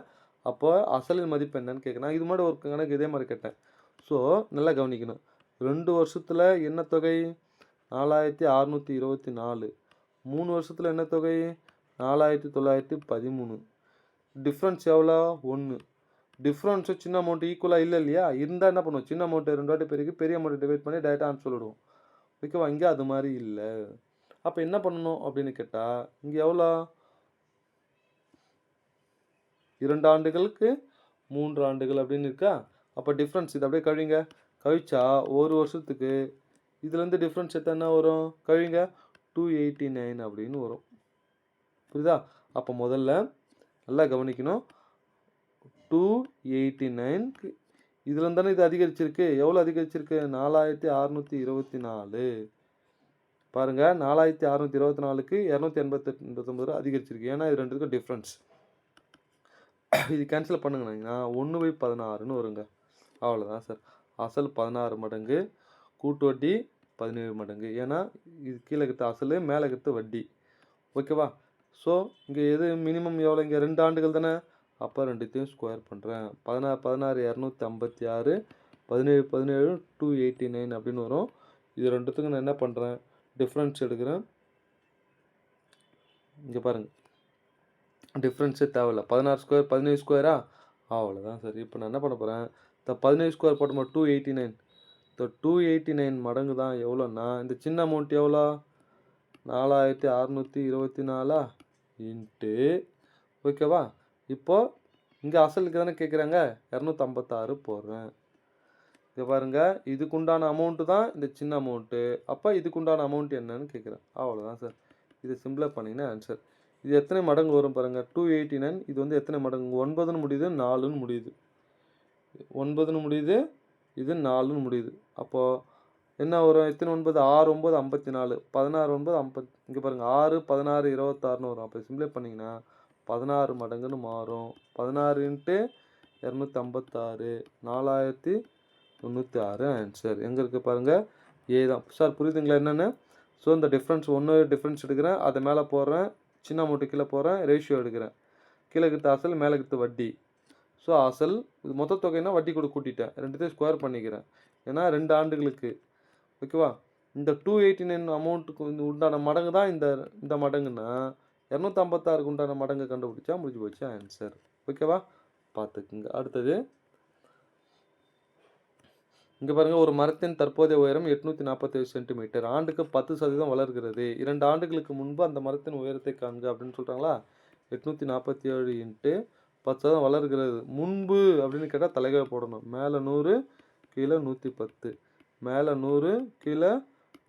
Speaker 1: அப்போ அசலின் மதிப்பு என்னன்னு கேட்குறேன் இது மாதிரி ஒரு கணக்கு இதே மாதிரி கேட்டேன் ஸோ நல்லா கவனிக்கணும் 2 வருஷத்தில் என்ன தொகை 4624 3 வருஷத்தில் என்ன தொகை 4913 டிஃப்ரென்ஸ் எவ்வளோ 1 டிஃப்ரென்ஸு சின்ன அமௌண்ட் ஈக்குவலாக இல்லை இல்லையா இருந்தால் என்ன பண்ணுவோம் சின்ன அமௌண்ட்டு 2 வாட்டி பெருக்கி பெரிய அமௌண்ட்டை டிவைட் பண்ணி டேரெக்டாக ஆன்சர் சொல்லிடுவோம் ஓகேவா இங்கே அது மாதிரி இல்லை அப்போ என்ன பண்ணணும் அப்படின்னு கேட்டால் இங்கே எவ்வளோ 2 ஆண்டுகளுக்கு 3 ஆண்டுகள் அப்படின்னு இருக்கா அப்போ டிஃப்ரென்ஸ் இது அப்படியே கழிங்க கழிச்சா ஒரு வருஷத்துக்கு இதுலேருந்து டிஃப்ரென்ஸ் எத்தனை வரும் கழிங்க 289 அப்படின்னு வரும் புரியுதா அப்போ முதல்ல நல்லா கவனிக்கணும் 289 இதுலேருந்து தானே இது அதிகரிச்சிருக்கு எவ்வளோ அதிகரிச்சிருக்கு 4624 பாருங்கள் 4624க்கு 289 அதிகரிச்சிருக்கு ஏன்னா இது ரெண்டுக்கும் டிஃப்ரென்ஸ் இது கேன்சல் பண்ணுங்கண்ணா 1/16ன்னு வருங்க அவ்வளோதான் சார் அசல் 16 மடங்கு கூட்டு வட்டி 17 மடங்கு ஏன்னா இது கீழே இருக்கிற அசல் மேலே இருக்கிற வட்டி ஓகேவா ஸோ இங்கே எது மினிமம் எவ்வளோ இங்கே 2 ஆண்டுகள் தானே அப்போ ரெண்டுத்தையும் ஸ்கொயர் பண்ணுறேன் 16 256 17 289 அப்படின்னு வரும் இது ரெண்டுத்துக்கும் நான் என்ன பண்ணுறேன் டிஃப்ரென்ஸ் எடுக்கிறேன் இங்கே பாருங்கள் டிஃப்ரென்ஸே தேவையில்ல 16 ஸ்கொயர் 17 ஸ்கொயரா அவ்வளோதான் சார் இப்போ நான் என்ன பண்ண போகிறேன் இந்த 17 ஸ்கொயர் போட்டோமா 289 இந்த 289 மடங்கு தான் எவ்வளோன்னா இந்த சின்ன அமௌண்ட் எவ்வளோ 4624 இன்ட்டு ஓகேவா இப்போது இங்கே அசலுக்கு தானே கேட்குறாங்க 256 போடுறேன் இங்கே பாருங்கள் இதுக்குண்டான அமௌண்ட்டு தான் இந்த சின்ன அமௌண்ட்டு அப்போ இதுக்குண்டான அமௌண்ட் என்னன்னு கேட்குறேன் அவ்வளோதான் சார் இது சிம்பிளாக பண்ணிங்கன்னா ஆன்சர் இது எத்தனை மடங்கு வரும் பாருங்கள் 289 இது வந்து எத்தனை மடங்கு 9ன்னு முடியுது 4ன்னு முடியுது 9ன்னு முடியுது இது 4ன்னு முடியுது அப்போது என்ன வரும் எத்தனை 9 6 9 54 16 9 50 இங்கே பாருங்கள் 6 16 26ன்னு வரும் அப்போ சிம்பிளே பண்ணிங்கன்னா 16 மடங்குன்னு மாறும் 16 இன்ட்டு 256 4096 ஆன்சர் எங்கே இருக்குது பாருங்கள் ஏ தான் சார் புரியுதுங்களா என்னென்னு ஸோ இந்த டிஃப்ரென்ஸ் ஒன்று டிஃப்ரென்ஸ் எடுக்கிறேன் அதை மேலே போடுறேன் சின்ன அமௌண்ட்டு கீழே போகிறேன் ரேஷியோ எடுக்கிறேன் கீழே கிட்ட அசல் மேலே கிட்ட வட்டி ஸோ அசல் இது மொத்த தொகைனா வட்டி கூட கூட்டிட்டேன் ரெண்டுத்தையும் ஸ்கொயர் பண்ணிக்கிறேன் ஏன்னா 2 ஆண்டுகளுக்கு ஓகேவா இந்த 289 அமௌண்ட்டுக்கு உண்டான மடங்கு தான் இந்த மடங்குன்னா 256க்கு உண்டான மடங்கு கண்டுபிடிச்சா முடிஞ்சு போச்சு ஆன்சர் ஓகேவா பார்த்துக்குங்க அடுத்தது இங்கே பாருங்கள் ஒரு மரத்தின் தற்போதைய உயரம் 847 சென்டிமீட்டர் ஆண்டுக்கு 10% வளர்கிறது 2 ஆண்டுகளுக்கு முன்பு அந்த மரத்தின் உயரத்தை காண்க அப்படின்னு சொல்கிறாங்களா 847 இன்ட்டு 10% வளர்கிறது முன்பு அப்படின்னு கேட்டால் தலைகீழ போடணும் மேலே 100 கீழே 110 மேலே 100 கீழே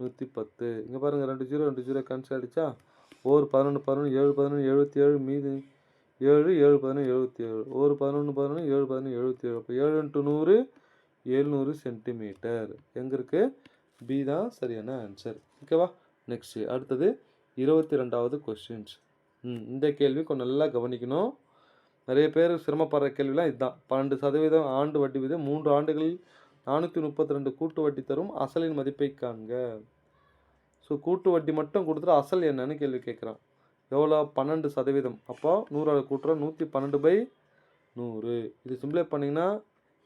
Speaker 1: 110 இங்கே பாருங்கள் 2 0 2 0 கேன்சல் ஆகிடுச்சா ஒரு 11 11 7 11 77 மீது 7 7 11 77 ஒரு 11 11 7 11 77 அப்போ 7 × 100 700 சென்டிமீட்டர் எங்கே இருக்குது பி தான் சரியான ஆன்சர் ஓகேவா நெக்ஸ்ட் அடுத்தது 22வது கொஸ்டின்ஸ் இந்த கேள்வி கொஞ்சம் நல்லா கவனிக்கணும் நிறைய பேர் சிரமப்படுற கேள்விலாம் இதுதான் 12% ஆண்டு வட்டி விகிதம் 3 ஆண்டுகளில் 432 கூட்டு வட்டி தரும் அசலின் மதிப்பை காண்க ஸோ கூட்டு வட்டி மட்டும் கொடுத்துட்டு அசல் என்னன்னு கேள்வி கேட்குறான் எவ்வளோ 12% அப்போ 100 கூட்டுறோம் 112/100 இது சிம்பிளை பண்ணிங்கன்னா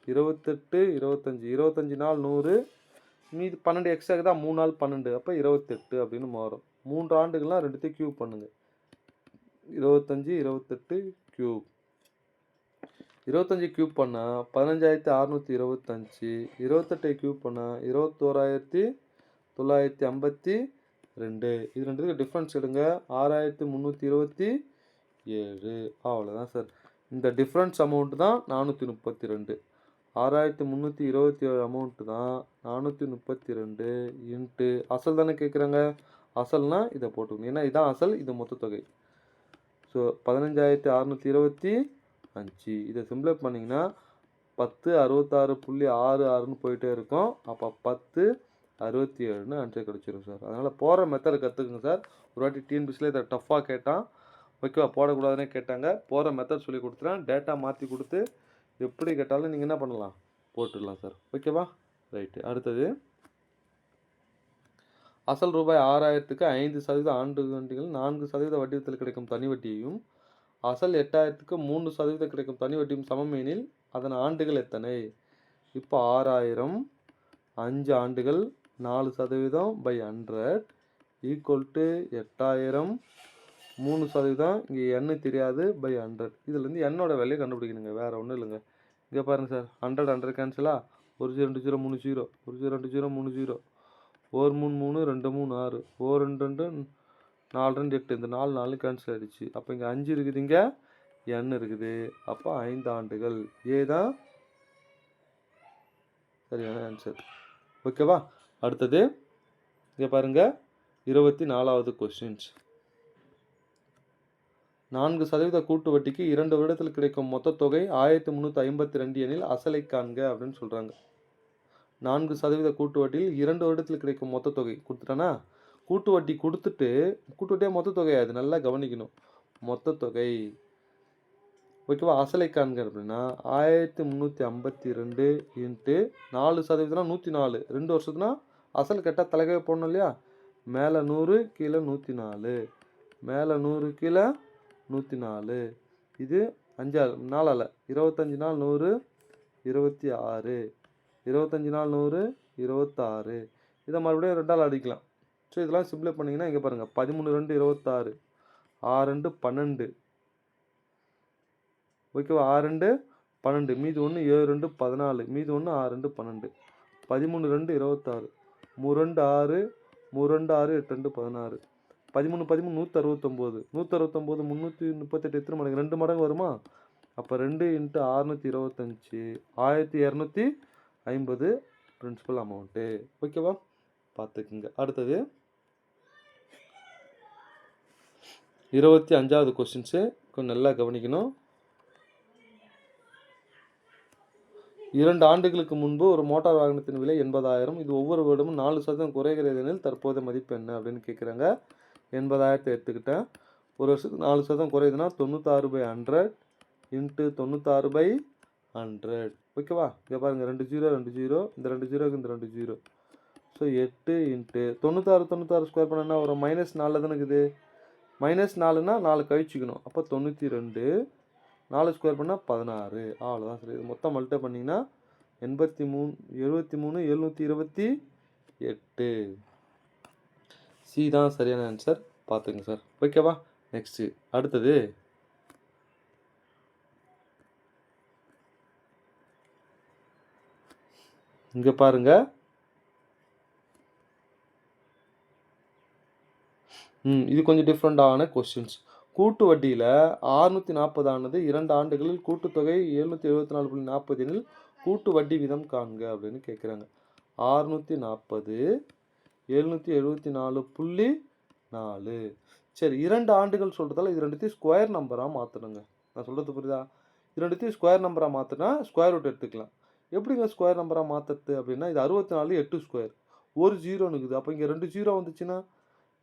Speaker 1: 28 25 25 நாள் 100 மீது 12 எக்ஸ்ட்ரா தான் 3 நாள் 12 அப்போ 28 அப்படின்னு மாறும் 3 ஆண்டுகள்லாம் ரெண்டுத்தையும் கியூப் பண்ணுங்கள் 25 28 கியூப் 25 கியூப் பண்ணால் 15,625. 28 கியூப் பண்ணால் 21,952. இது ரெண்டுத்துக்கு டிஃப்ரென்ஸ் எடுங்க. 6,327. அவ்வளோதான் சார். இந்த டிஃப்ரென்ஸ் அமௌண்ட் தான் 432. 6,327 அமௌண்ட்டு தான் 432 இன்ட்டு அசல் தானே கேட்குறாங்க. அசல்னா இதை போட்டுக்கணும். ஏன்னா இதான் அசல், இது மொத்த தொகை. ஸோ 15,625. இதை சிம்பிளை பண்ணிங்கன்னா 1066.66ன்னு போயிட்டே இருக்கும். அப்போ 1067ன்னு ஆன்சர் கிடச்சிரும் சார். அதனால் போகிற மெத்தடை கற்றுக்குங்க சார். ஒரு வாட்டி டிஎன்பிசியில் இதை டஃப்பாக கேட்டான், ஓகேவா, போடக்கூடாதுன்னே கேட்டாங்க. போகிற மெத்தட் சொல்லி கொடுத்துறேன். டேட்டா மாற்றி கொடுத்து எப்படி கேட்டாலும் நீங்கள் என்ன பண்ணலாம், போட்டுடலாம் சார். ஓகேவா, ரைட்டு. அடுத்தது அசல் ரூபாய் 6,000க்கு 5% ஆண்டு வட்டிகள் 4% வட்டியத்தில் கிடைக்கும் தனி வட்டியையும், அசல் 8,000க்கு 3% கிடைக்கும் தனி வட்டியும் சமம் எனில் அதன் ஆண்டுகள் எத்தனை? இப்போ 6,000 5 ஆண்டுகள் 4%/100 ஈக்குவல் டு 8,000 3%, இங்கே எண்ணு தெரியாது, /100. இதுலேருந்து என்னோட விலையை கண்டுபிடிக்கணுங்க, வேறு ஒன்றும் இல்லைங்க. இங்கே பாருங்கள் சார், 100 கேன்சலா, 1 0 2 0 3 0, 1 0 2 0 3 0, 1 3 3 2 3 6, 1 2 2 4 2 8, இந்த 4 4 கேன்சல் ஆகிடுச்சு. அப்போ இங்கே 5 இருக்குது, இங்கே n இருக்குது. அப்போ 5 ஆண்டுகள். தான் சரியான ஆன்சர். ஓகேவா, அடுத்தது இங்கே பாருங்கள், 24வது கொஸ்டின்ஸ். 4% கூட்டு வட்டிக்கு 2 வருடத்தில் கிடைக்கும் மொத்த தொகை 1352 எனில் அசலை காண்க அப்படின்னு சொல்கிறாங்க. 4% கூட்டு வட்டியில் 2 வருடத்தில் கிடைக்கும் மொத்த தொகை கொடுத்துட்டானா, கூட்டு வட்டி கொடுத்துட்டு கூட்டு வட்டியாக மொத்த தொகை, அது நல்லா கவனிக்கணும். மொத்த தொகை ஓகேவா, அசலை காண்க அப்படின்னா 1352 இன்ட்டு 4%னா 104. 2 வருஷத்துனா அசல் கேட்டால் தலைகவே போடணும் இல்லையா. மேலே 100 கீழே 104, மேலே 100 கீழே 104. இது 5 நாளால் 25 நாள் 100 26, 25 நாள் 100 26. இதை மறுபடியும் 2ஆல் அடிக்கலாம். ஸோ இதெல்லாம் சிம்பிளை பண்ணிங்கன்னா இங்கே பாருங்கள், 13 2 26, 6 2 12, ஓகேவா, 6 2 12, மீது 1 7 2 14, மீது 1 6 2 12, 13 2 26, 3 2 6, 3 2 6 8 2 16, 13 13 169, 169 338 எத்தனை மடங்கு, 2 மடங்கு வருமா. அப்போ 2 × 625, 1250 பிரின்சிபல் அமௌண்ட்டு. ஓகேவா, பார்த்துக்குங்க. அடுத்தது 25வது கொஸ்டின்ஸு கொஞ்சம் நல்லா கவனிக்கணும். 2 ஆண்டுகளுக்கு முன்பு ஒரு மோட்டார் வாகனத்தின் விலை 80,000. இது ஒவ்வொரு வருடமும் 4% குறைகிறது எனில் தற்போதைய மதிப்பு என்ன அப்படின்னு கேட்குறாங்க. 80,000 எடுத்துக்கிட்டேன். ஒரு வருஷத்துக்கு 4% குறையுதுன்னா 96/100 இன்ட்டு 96/100. ஓகேவா, இங்கே பாருங்கள், 2 0 2 0, இந்த 2 0க்கு இந்த 2 0. ஸோ 8 இன்ட்டு 96 ஸ்கொயர் பண்ணா வரும், -4 தானே இருக்குது. -4னா 4 கழிச்சிக்கணும். அப்போ 92, 4 ஸ்கொயர் பண்ணால் 16. அவ்வளோதான் சரி. இது மொத்தம் மல்டிப்ளை பண்ணிங்கன்னா 73 728. சி தான் சரியான ஆன்சர், பார்த்துங்க சார். ஓகேவா, நெக்ஸ்ட்டு அடுத்தது இங்கே பாருங்க, இது கொஞ்சம் டிஃப்ரெண்டான கொஸ்டின்ஸ். கூட்டு வட்டியில் 640 ஆனது 2 ஆண்டுகளில் கூட்டுத்தொகை 774.40 எனில் கூட்டு வட்டி வீதம் காண்க அப்படின்னு கேட்குறாங்க. 640 774.4. சரி, 2 ஆண்டுகள் சொல்கிறதால இது ரெண்டுத்தையும் ஸ்கொயர் நம்பராக மாற்றணுங்க. நான் சொல்கிறது புரியுதா? இது ரெண்டுத்தையும் ஸ்கொயர் நம்பராக மாற்றினா ஸ்கொயர் ரூட் எடுத்துக்கலாம். எப்படிங்க ஸ்கொயர் நம்பராக மாற்றுறது அப்படின்னா, இது 64 8 ஸ்கொயர், ஒரு 0 இருக்குது. அப்போ இங்கே 2 0 வந்துச்சுன்னா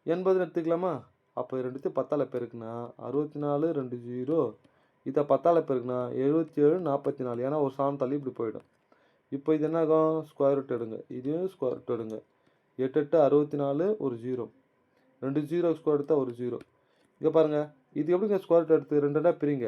Speaker 1: 80 எடுத்துக்கலாமா. அப்போ ரெண்டுத்தையும் 10ஆல் பெருக்குனா 64 2 0, இதை 10ஆல் பெருக்குனா 77 44. ஏன்னா ஒரு சாணம் தள்ளி இப்படி போயிடும். இப்போ இது என்ன ஆகும், ஸ்கொயர் ரூட் எடுங்க, இதையும் ஸ்கொயர் ரூட் எடுங்க. 8 8 64, ஒரு 0, 2 0 ஸ்கொயர் எடுத்தால் ஒரு 0. இங்கே பாருங்கள், இது எப்படிங்க ஸ்கொயர் ரூட் எடுத்து 2 பிரிங்க.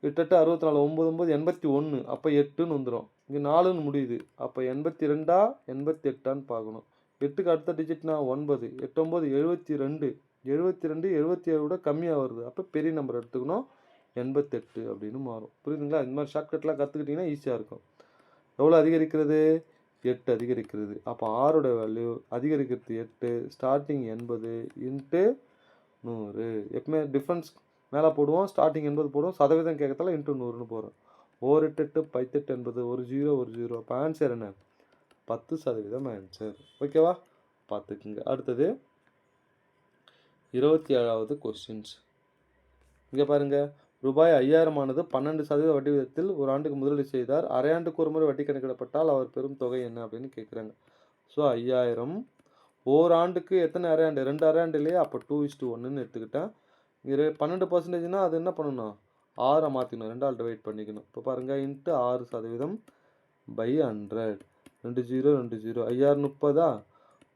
Speaker 1: 8 8 64, 9 9 81. அப்போ 8ன்னு வந்துடும். இங்கே 4ன்னு முடியுது. அப்போ 82 88 பார்க்கணும். 8க்கு அடுத்த டிஜிட்னா 9, 8 9 72, 77 விட கம்மியாக வருது. அப்போ பெரிய நம்பர் எடுத்துக்கணும். 88 அப்படின்னு மாறும். புரியுதுங்களா? இந்த மாதிரி ஷார்ட்கட்லாம் கற்றுக்கிட்டிங்கன்னா ஈஸியாக இருக்கும். எவ்வளோ அதிகரிக்கிறது? 8 அதிகரிக்கிறது. அப்போ ஆரோட வேல்யூ அதிகரிக்கிறது 8, ஸ்டார்டிங் 80 இன்ட்டு 100. எப்பவுமே டிஃப்ரென்ஸ் மேலே போடுவோம், ஸ்டார்டிங் 80 போடுவோம், சதவீதம் கேட்கறதால இன்ட்டு 100ன்னு போகிறோம். 1 8 8 18 80, ஒரு 0 ஒரு 0. அப்போ ஆன்சர் என்ன? 10% ஆன்சர். ஓகேவா? பார்த்துக்குங்க. அடுத்தது 27வது கொஸ்டின்ஸ். இங்கே பாருங்க, ரூபாய் 5000 ஆனது 12% வட்டி விகிதத்தில் ஒரு ஆண்டுக்கு முதலீடு செய்தார். அரையாண்டுக்கு ஒரு முறை வட்டி கணக்கிடப்பட்டால் அவர் பெறும் தொகை என்ன அப்படின்னு கேட்குறாங்க. ஸோ 5000 ஓராண்டுக்கு எத்தனை அரையாண்டு? 2 அரையாண்டு இல்லையா? அப்போ 2:1ன்னு எடுத்துக்கிட்டேன். இங்கே 12%னா அது என்ன பண்ணணும்? 6 மாற்றிக்கணும், 2ஆல் டிவைட் பண்ணிக்கணும். இப்போ பாருங்கள், இன்ட்டு 6% பை 100. 2 0 2 0. 5000 30,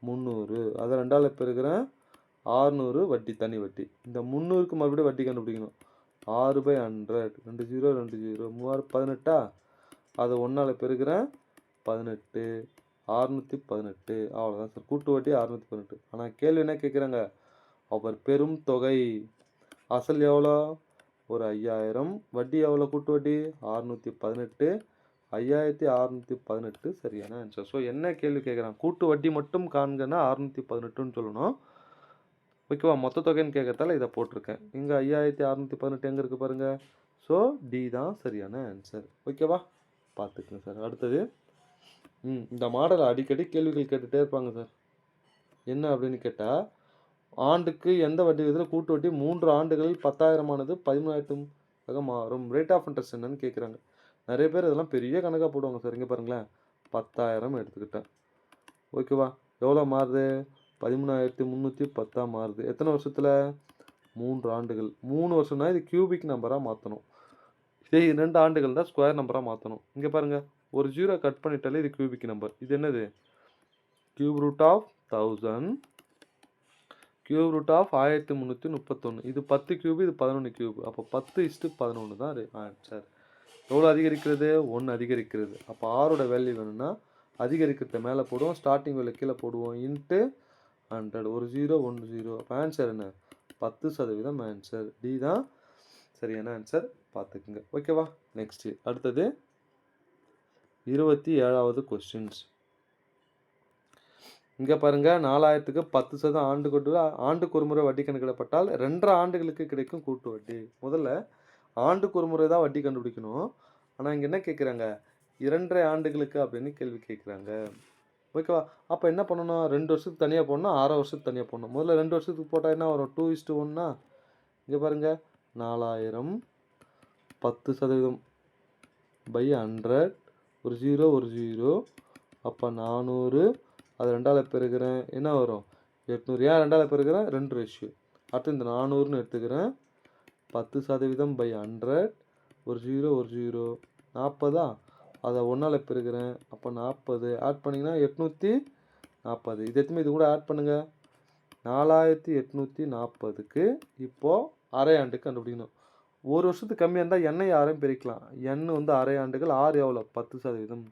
Speaker 1: 300. அதை 2ஆல் பெருக்கிறேன், 600 வட்டி, தனி வட்டி. இந்த 300க்கு மறுபடியும் வட்டி கண்டுபிடிக்கணும். 6/100. 2 0 2 0. 3 18. அதை 1ஆல் பெருக்கிறேன், 18. 618. அவ்வளோதான் சார். கூட்டு வட்டி 618. ஆனால் கேள்வி என்ன கேட்குறாங்க? அவர் பெரும் தொகை அசல் எவ்வளோ? ஒரு 5000. வட்டி எவ்வளோ? கூட்டு வட்டி 618. 5618 சரியான ஆன்சர். ஸோ என்ன கேள்வி கேட்குறான்? கூட்டு வட்டி மட்டும் காண்கன்னா 618ன்னு சொல்லணும். ஓகேவா? மொத்த தொகைன்னு கேட்கறதால இதை போட்டிருக்கேன். இங்கே 5618 எங்கே இருக்குது பாருங்கள். ஸோ டி தான் சரியான ஆன்சர். ஓகேவா? பார்த்துக்குங்க சார். அடுத்தது இந்த மாடலை அடிக்கடி கேள்விகள் கேட்டுகிட்டே இருப்பாங்க சார். என்ன அப்படின்னு கேட்டால், ஆண்டுக்கு எந்த வட்டி விகிதத்தில் கூட்டு வட்டி 3 ஆண்டுகளில் 10,000 13,000 மாறும்? ரேட் ஆஃப் இன்ட்ரெஸ்ட் என்னன்னு கேட்குறாங்க. நிறைய பேர் இதெல்லாம் பெரிய கணக்காக போடுவாங்க சார். இங்கே பாருங்களேன், 10,000 எடுத்துக்கிட்டேன். ஓகேவா? எவ்வளோ மாறுது? 13,310 மாறுது. எத்தனை வருஷத்தில்? 3 ஆண்டுகள். 3 வருஷம்னா இது கியூபிக் நம்பராக மாற்றணும். இதே 2 ஆண்டுகள் தான் ஸ்கொயர் நம்பராக மாற்றணும். இங்கே பாருங்கள், ஒரு 0 கட் பண்ணிட்டாலே இது கியூபிக் நம்பர். இது என்னது? Cube root of 1000, cube root of 1331. இது 10 கியூப், இது 11 கியூப். அப்போ 10:11 தான் ஆன்சர். எவ்வளோ அதிகரிக்கிறது? 1 அதிகரிக்கிறது. அப்போ ஆரோட வேல்யூ வேணும்னா அதிகரிக்கிறத மேலே போடுவோம், ஸ்டார்டிங் வேல்யூ கீழே போடுவோம், இன்ட்டு 100. ஒரு 0 1 0. அப்போ ஆன்சர் என்ன? 10% ஆன்சர். டி தான் சரியான ஆன்சர். பார்த்துக்குங்க. ஓகேவா? நெக்ஸ்ட்டு அடுத்தது 27வது கொஸ்டின்ஸ். இங்கே பாருங்கள், 4000க்கு 10% ஆண்டுக்கு ஒரு முறை வட்டி கணக்கிடப்பட்டால் 2.5 ஆண்டுகளுக்கு கிடைக்கும் கூட்டு வட்டி. முதல்ல ஆண்டுக்கு ஒரு முறை தான் வட்டி கண்டுபிடிக்கணும். ஆனால் இங்கே என்ன கேட்குறாங்க? 2.5 ஆண்டுகளுக்கு அப்படின்னு கேள்வி கேட்குறாங்க. ஓகேவா? அப்போ என்ன பண்ணணும்? 2 வருஷத்துக்கு தனியாக போடணும், 6 வருஷத்துக்கு தனியாக போடணும். முதல்ல 2 வருஷத்துக்கு போட்டால் என்ன வரும்? 2:1னா இங்கே பாருங்கள், 4000 10% பை 100. ஒரு 0 ஒரு 0. அப்போ 400. அது 2ஆல் பெருக்கிறேன், என்ன வரும்? 800. ஏன் 2ஆல் பெருக்கிறேன்? 2 ரேஷியோ. அடுத்து இந்த 400ன்னு எடுத்துக்கிறேன். 10% பை 100. ஒரு 0 ஒரு 0. 40. அதை 1ஆல் பெருக்கிறேன், அப்போ 40. ஆட் பண்ணிங்கன்னா 840. இது எத்தனை? இது கூட ஆட் பண்ணுங்கள். 4840க்கு இப்போது அரை ஆண்டுக்கு கண்டுபிடிக்கணும். ஒரு வருஷத்துக்கு கம்மியாக இருந்தால் எண்ணெய் 6 பிரிக்கலாம். எண்ணெய் வந்து அரை ஆண்டுகள். 6 எவ்வளோ? 10%.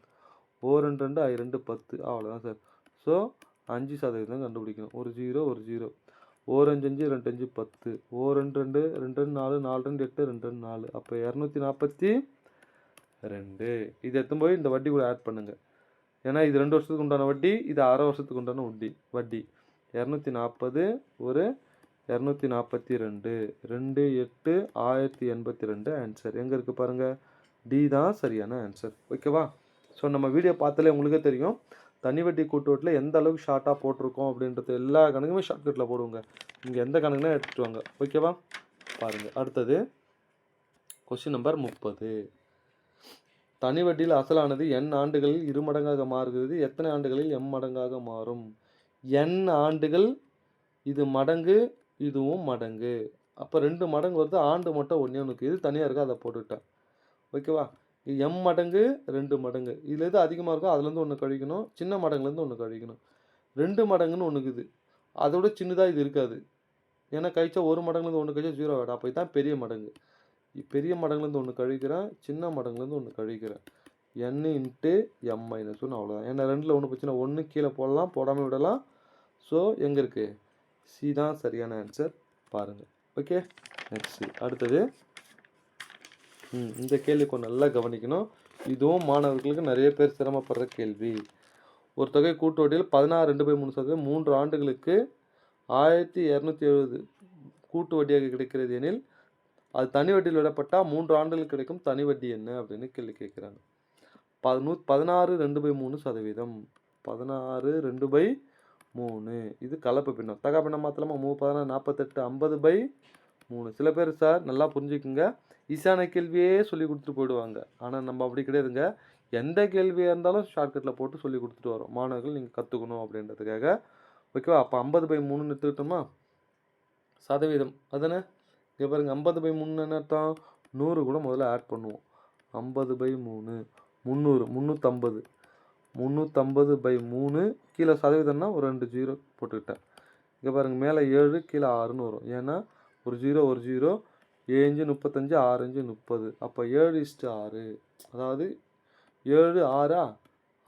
Speaker 1: 4 2 2 2 10. அவ்வளோதான் சார். ஸோ 5% கண்டுபிடிக்கணும். ஒரு 0 ஒரு 0. 4 5 5 2 5 10. 4 2 2 2 4 4 2 8 2 4. அப்போ 242. இது எடுத்து போய் இந்த வட்டி கூட ஆட் பண்ணுங்கள். ஏன்னா இது 2 வருஷத்துக்கு உண்டான வட்டி, இது அரை வருஷத்துக்கு உண்டான வட்டி. 240 ஒரு 242. 2 8 1082 ஆன்சர். எங்கே இருக்குது பாருங்கள். டி தான் சரியான ஆன்சர். ஓகேவா? ஸோ நம்ம வீடியோ பார்த்தாலே உங்களுக்கே தெரியும், தனி வட்டி கூட்டு வட்டியில் எந்த அளவுக்கு ஷார்ட்டாக போட்டிருக்கோம் அப்படின்றது. எல்லா கணக்குமே ஷார்ட்கட்டில் போடுவோங்க. இங்கே எந்த கணக்குனா எடுத்துகிட்டு வாங்க. ஓகேவா? பாருங்கள். அடுத்தது கொஸ்டின் நம்பர் 30. தனி வட்டியில் அசலானது n ஆண்டுகளில் 2 மடங்காக மாறுகிறது. எத்தனை ஆண்டுகளில் m மடங்காக மாறும்? n ஆண்டுகள், இது மடங்கு, இதுவும் மடங்கு. அப்போ 2 மடங்கு வருது. ஆண்டு மட்டும் ஒன்றே ஒன்றுக்கு. இது தனியாக இருக்கா, அதை போட்டுவிட்டேன். ஓகேவா? m மடங்கு 2 மடங்கு. இதில் எது அதிகமாக இருக்கோ அதுலேருந்து ஒன்று கழிக்கணும், சின்ன மடங்குலேருந்து ஒன்று கழிக்கணும். 2 மடங்குன்னு ஒன்றுக்குது, அதோட சின்னதாக இது இருக்காது. ஏன்னா கழிச்சா 1 மடங்குலேருந்து 1 கழிச்சா 0 ஆகிடும். அப்போ இதுதான் பெரிய மடங்கு. பெரிய மடங்குலேருந்து ஒன்று கழிக்கிறேன், சின்ன மடங்குலேருந்து ஒன்று கழிக்கிறேன். n into m minus 1. அவ்வளோதான். ஏன்னா 2ல் 1 போச்சுன்னா 1 கீழே போடலாம், போடாமல் விடலாம். ஸோ எங்கே இருக்குது? சி தான் சரியான ஆன்சர். பாருங்கள். ஓகே, நெக்ஸ்ட்டு அடுத்தது இந்த கேள்வி கொஞ்சம் நல்லா கவனிக்கணும். இதுவும் மாணவர்களுக்கு நிறைய பேர் சிரமப்படுற கேள்வி. ஒரு தொகை கூட்டு வட்டியில் 16 2/3% 3 ஆண்டுகளுக்கு 1270 கூட்டு வட்டியாக கிடைக்கிறது எனில் அது தனி வட்டியில் விடப்பட்டால் 3 ஆண்டுகளுக்கு கிடைக்கும் தனி வட்டி என்ன அப்படின்னு கேள்வி கேட்குறாங்க. 16 2/3%. 16 2/3 இது கலப்பு பின்னம். தகா பின்னம் மாற்றலாமா? 3 16 48 50/3. சில பேர் சார் நல்லா புரிஞ்சுக்குங்க, ஈஸியான கேள்வியே சொல்லி கொடுத்துட்டு போயிடுவாங்க. ஆனால் நம்ம அப்படி கிடையாதுங்க. எந்த கேள்வியாக இருந்தாலும் ஷார்ட்கட்டில் போட்டு சொல்லி கொடுத்துட்டு வரோம். மாணவர்கள் நீங்கள் கற்றுக்கணும் அப்படின்றதுக்காக. ஓகேவா? அப்போ 50/3 எடுத்துக்கிட்டோமா? சதவீதம் அதானே? இங்கே பாருங்கள், 50/3 என்ன அர்த்தம்? 100 கூட முதல்ல ஆட் பண்ணுவோம். 50/3 300 350 350/3 கீழே சதவீதம்னா ஒரு 2 0 போட்டுக்கிட்டேன். இங்கே பாருங்கள், மேலே 7 கீழே 6ன்னு வரும். ஏன்னா ஒரு 0 ஒரு 0 7 35 6 30. அப்போ 7:6. அதாவது 7 6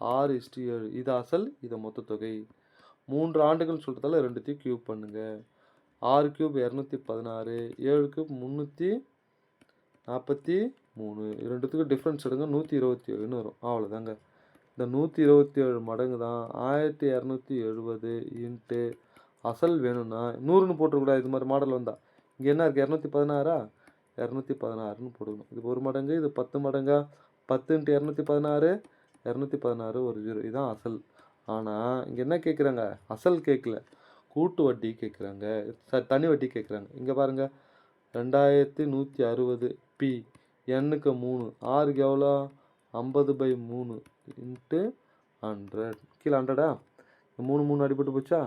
Speaker 1: 6:7. இது அசல், இது மொத்த தொகை. 3 ஆண்டுகள் சொல்கிறதால 2த்தையும் கியூப் பண்ணுங்கள். 6 கியூப் 216, 7 கியூப் 343. ரெண்டுத்துக்கும் டிஃப்ரென்ஸ் எடுங்க, 127ன்னு வரும். அவ்வளோதாங்க. இந்த 127 மடங்கு தான் 1270 இன்ட்டு அசல் வேணும்னா 100ன்னு போட்டுக்கூடாது. இது மாதிரி மாடல் வந்தால் இங்கே என்ன இருக்குது? 216 216ன்னு போடணும். இது 1 மடங்கு, இது 10 மடங்கா? 10 × 216 216 ஒரு 0. இதுதான் அசல். ஆனால் இங்கே என்ன கேட்குறாங்க? அசல் கேட்கல, கூட்டு வட்டி கேட்குறாங்க, தனி வட்டி கேட்குறாங்க. இங்கே பாருங்கள், 2160 பி எண்ணுக்கு 3 ஆறுக்கு எவ்வளோ? 50/3 இன்ட்டு 100. கீழே 100ஆ? 3 3 அடிபட்டு போச்சா?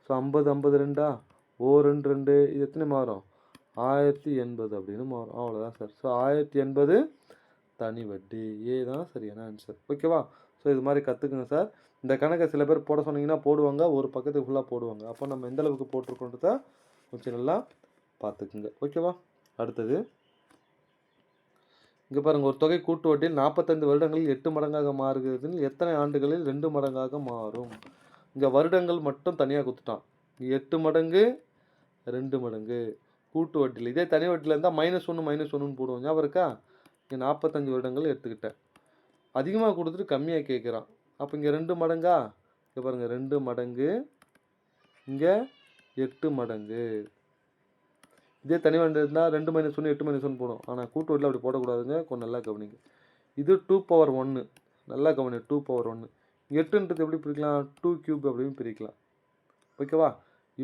Speaker 1: ஸோ 50 50 2ஆ? ஓ 2 2. இது எத்தனை மாறும்? 1080 அப்படின்னு மாறும். அவ்வளோதான் சார். ஸோ 1080 தனி வட்டி. ஏ தான் சரியான ஆன்சர். ஓகேவா? ஸோ இது மாதிரி கற்றுக்குங்க சார். இந்த கணக்கை சில பேர் போட சொன்னீங்கன்னா போடுவாங்க, ஒரு பக்கத்துக்கு ஃபுல்லாக போடுவாங்க. அப்போ நம்ம எந்த அளவுக்கு போட்டிருக்கோன்றத கொஞ்சம் நல்லா பார்த்துக்குங்க. ஓகேவா? அடுத்தது இங்கே பாருங்கள், ஒரு தொகை கூட்டு வட்டியில் 45 வருடங்களில் 8 மடங்காக மாறுகிறது. எத்தனை ஆண்டுகளில் 2 மடங்காக மாறும்? இங்கே வருடங்கள் மட்டும் தனியாக கொடுத்துட்டான். இங்கே 8 மடங்கு 2 மடங்கு கூட்டு வட்டியில். இதே தனி வட்டியில் இருந்தால் -1 -1ன்னு போடுவோம். ஞாபகம் இருக்கா? இங்கே 45 வருடங்கள் எடுத்துக்கிட்டேன். அதிகமாக கொடுத்துட்டு கம்மியாக கேட்குறான். அப்போ இங்கே 2 மடங்கா? இங்கே பாருங்கள், 2 மடங்கு, இங்கே 8 மடங்கு. இதே தனி வண்டி இருந்தால் 2 -1 8 -1 போடும். ஆனால் கூட்டு வட்டியில் அப்படி போடக்கூடாதுங்க. கொஞ்சம் நல்லா கவனிங்க. இது 2/1. நல்லா கவனி, 2/1. 8ன்றது எப்படி பிரிக்கலாம்? 2 கியூப் அப்படின்னு பிரிக்கலாம். ஓகேவா?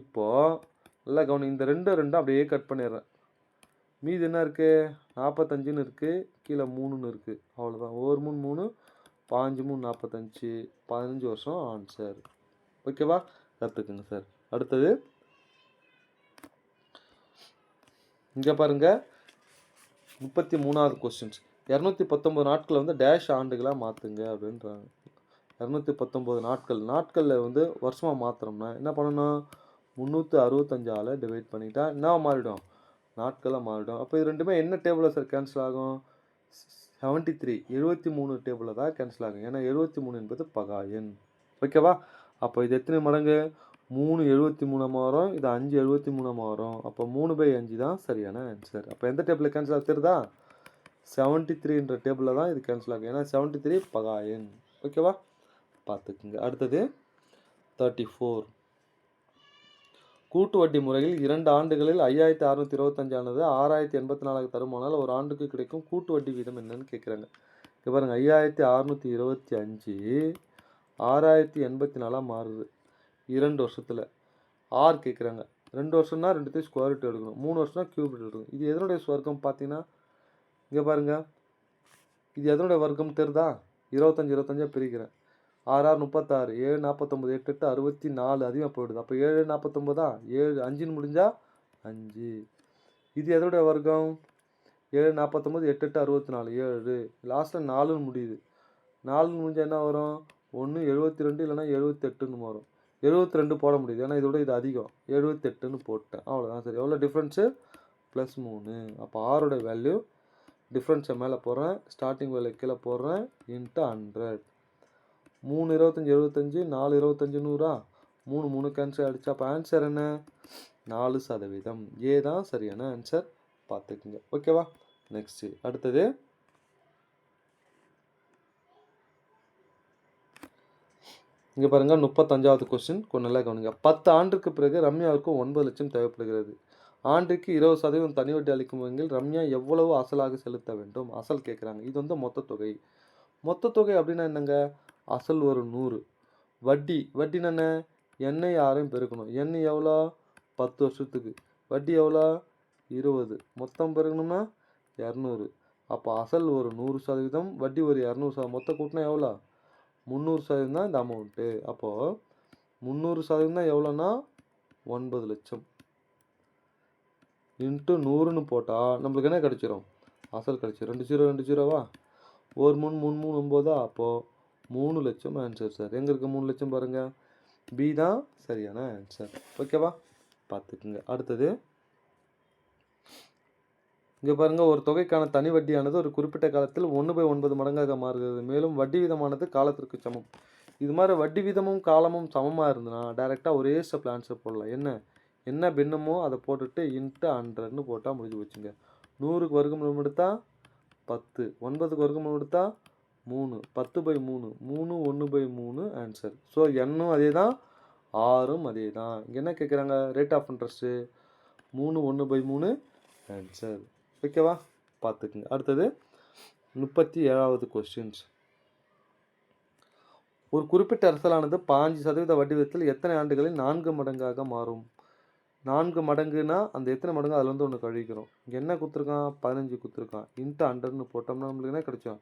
Speaker 1: இப்போது நல்லா கவனி, இந்த 2 அப்படியே கட் பண்ணிடுறேன். மீது என்ன இருக்குது? 45ன்னு இருக்குது, கீழே 3ன்னு இருக்குது. அவ்வளோதான். 1 3 3 5 3 45 15 வருஷம் ஆன்சர். ஓகேவா? கற்றுக்குங்க சார். அடுத்தது இங்கே பாருங்கள், 33வது கொஸ்டின்ஸ். 219 நாட்களை வந்து டேஷ் ஆண்டுகளாக மாற்றுங்க அப்படின்றாங்க. 219 நாட்களில் வந்து வருஷமாக மாற்றுறோம்னா என்ன பண்ணணும்? 365ஆல் டிவைட் பண்ணிட்டா என்ன மாறிடும்? நாட்களாக மாறிடும். அப்போ இது ரெண்டுமே என்ன டேபிளில் சார் கேன்சல் ஆகும்? 73 73 டேபிளில் தான் கேன்சல் ஆகும். ஏன்னா 73 என்பது பகா எண். ஓகேவா? அப்போ இது எத்தனை மடங்கு? 3 73 மாறும், இது 5 73 மாறும். அப்போ 3/5 தான் சரியான ஆன்சர். அப்போ எந்த டேபிளில் கேன்சல் ஆகுதுதா? 73ன்ற டேபிளில் தான் இது கேன்சல் ஆகும். ஏன்னா 73 பகா எண். ஓகேவா? பார்த்துக்குங்க. அடுத்தது 34. கூட்டு வட்டி முறையில் 2 ஆண்டுகளில் 5625 ஆனது 6084 தருமானால் ஒரு ஆண்டுக்கு கிடைக்கும் கூட்டு வட்டி வீதம் என்னன்னு கேட்குறாங்க. இங்கே பாருங்கள், 5625 6084 மாறுது 2 வருஷத்தில். ஆர் கேட்குறாங்க. 2 வருஷம்னா 2த்தையும் ஸ்கொயர் ரூட் எடுக்கணும். 3 வருஷம்னா கியூப் ரூட் எடுக்கணும். இது எதனுடைய வர்க்கம் பார்த்தீங்கன்னா இங்கே பாருங்கள், இது எதனுடைய வர்க்கம் தெரியுதா? 25 25 பிரிக்கிறேன். 6 6 36 7 49 8 8 64 அதிகமாக போயிடுது. அப்போ 7 49 7 5ன்னு முடிஞ்சா 5. இது எதோடைய வர்க்கம்? 7 49 8 8 64 7. லாஸ்ட்டில் 4ன்னு முடியுது. 4ன்னு முடிஞ்சால் என்ன வரும்? 1 72 இல்லைனா 78ன்னு வரும். 72 போட முடியுது, ஏன்னா இதோட இது அதிகம். 78ன்னு போட்டேன். அவ்வளோதான் சார். எவ்வளோ டிஃப்ரென்ஸு? +3. அப்போ ஆரோட வேல்யூ டிஃப்ரென்ஸை மேலே போடுறேன், ஸ்டார்டிங் வேல்யூ கீழே போடுறேன், இன்ட்டு 100. 3 25 75 4 25 100. 3 3 கேன்சல் ஆகிடுச்சு. அப்போ ஆன்சர் என்ன? 4%. ஏ தான் சரியான ஆன்சர். பார்த்துக்குங்க. ஓகேவா? நெக்ஸ்ட்டு அடுத்தது இங்கே பாருங்கள் 35வது கொஸ்டின் கொஞ்சம் நல்லா கவனிங்க. 10 ஆண்டுக்கு பிறகு ரம்யாவுக்கு 9 லட்சம் தேவைப்படுகிறது. ஆண்டுக்கு 20% தனி வட்டி அளிக்கும் வகையில் ரம்யா எவ்வளவு அசலாக செலுத்த வேண்டும்? அசல் கேட்குறாங்க. இது வந்து மொத்த தொகை. மொத்த தொகை அப்படின்னா என்னங்க? அசல் ஒரு 100, வட்டி வட்டின்னு என்ன? எண்ணெய் 6 பெருக்கணும். எண்ணெய் எவ்வளோ? 10 வருஷத்துக்கு. வட்டி எவ்வளோ? 20. மொத்தம் பெருக்கணும்னா 200. அப்போ அசல் ஒரு 100%, வட்டி ஒரு 200%. மொத்தம் கூட்டினா எவ்வளோ? 300% தான் இந்த அமௌண்ட்டு. அப்போது 300% தான் எவ்வளோன்னா 9 லட்சம் இன்ட்டு 100ன்னு போட்டால் நம்மளுக்கு என்ன கிடச்சிரும்? அசல் கிடச்சிரும். 2 0 2 0வா? ஒரு 3 3 3 9. அப்போது 3 லட்சம் ஆன்சர் சார். எங்கே இருக்குது 3 லட்சம் பாருங்கள். பி தான் சரியான ஆன்சர். ஓகேவா? பார்த்துக்குங்க. அடுத்தது இங்கே பாருங்கள், ஒரு தொகைக்கான தனி வட்டியானது ஒரு குறிப்பிட்ட காலத்தில் 1/9 மடங்காக மாறுகிறது. மேலும் வட்டி வீதமானது காலத்திற்கு சமம். இது மாதிரி வட்டி வீதமும் காலமும் சமமாக இருந்ததுன்னா டைரெக்டாக ஒரே ஸ்டெப்பில் ஆன்சர் போடலாம். என்ன பின்னமோ அதை போட்டுட்டு இன்ட்டு 100ன்னு போட்டால் முடிஞ்சு போச்சுங்க. 100க்கு வர்க்கமூலம் எடுத்தால் 10, 9க்கு வர்க்கமூலம் எடுத்தால் 3, 10/3, 3 1/3 ஆன்சர். ஸோ எண்ணும் அதே தான், ஆறும் அதே தான். இங்கே என்ன கேட்குறாங்க? Rate of interest 3 1/3 answer. ஓகேவா? பார்த்துக்குங்க. அடுத்தது 37வது கொஸ்டின்ஸ். ஒரு குறிப்பிட்ட அரசலானது 5% வட்டி விதத்தில் எத்தனை ஆண்டுகளில் 4 மடங்காக மாறும்? 4 மடங்குனா அந்த எத்தனை மடங்கு அதில் வந்து ஒன்று கழிக்கிறோம். இங்கே என்ன கொடுத்துருக்கான்? 15 கொடுத்துருக்கான். இன்ட்டு 100ன்னு போட்டோம்னா நம்மளுக்கு என்ன கிடைச்சோம்?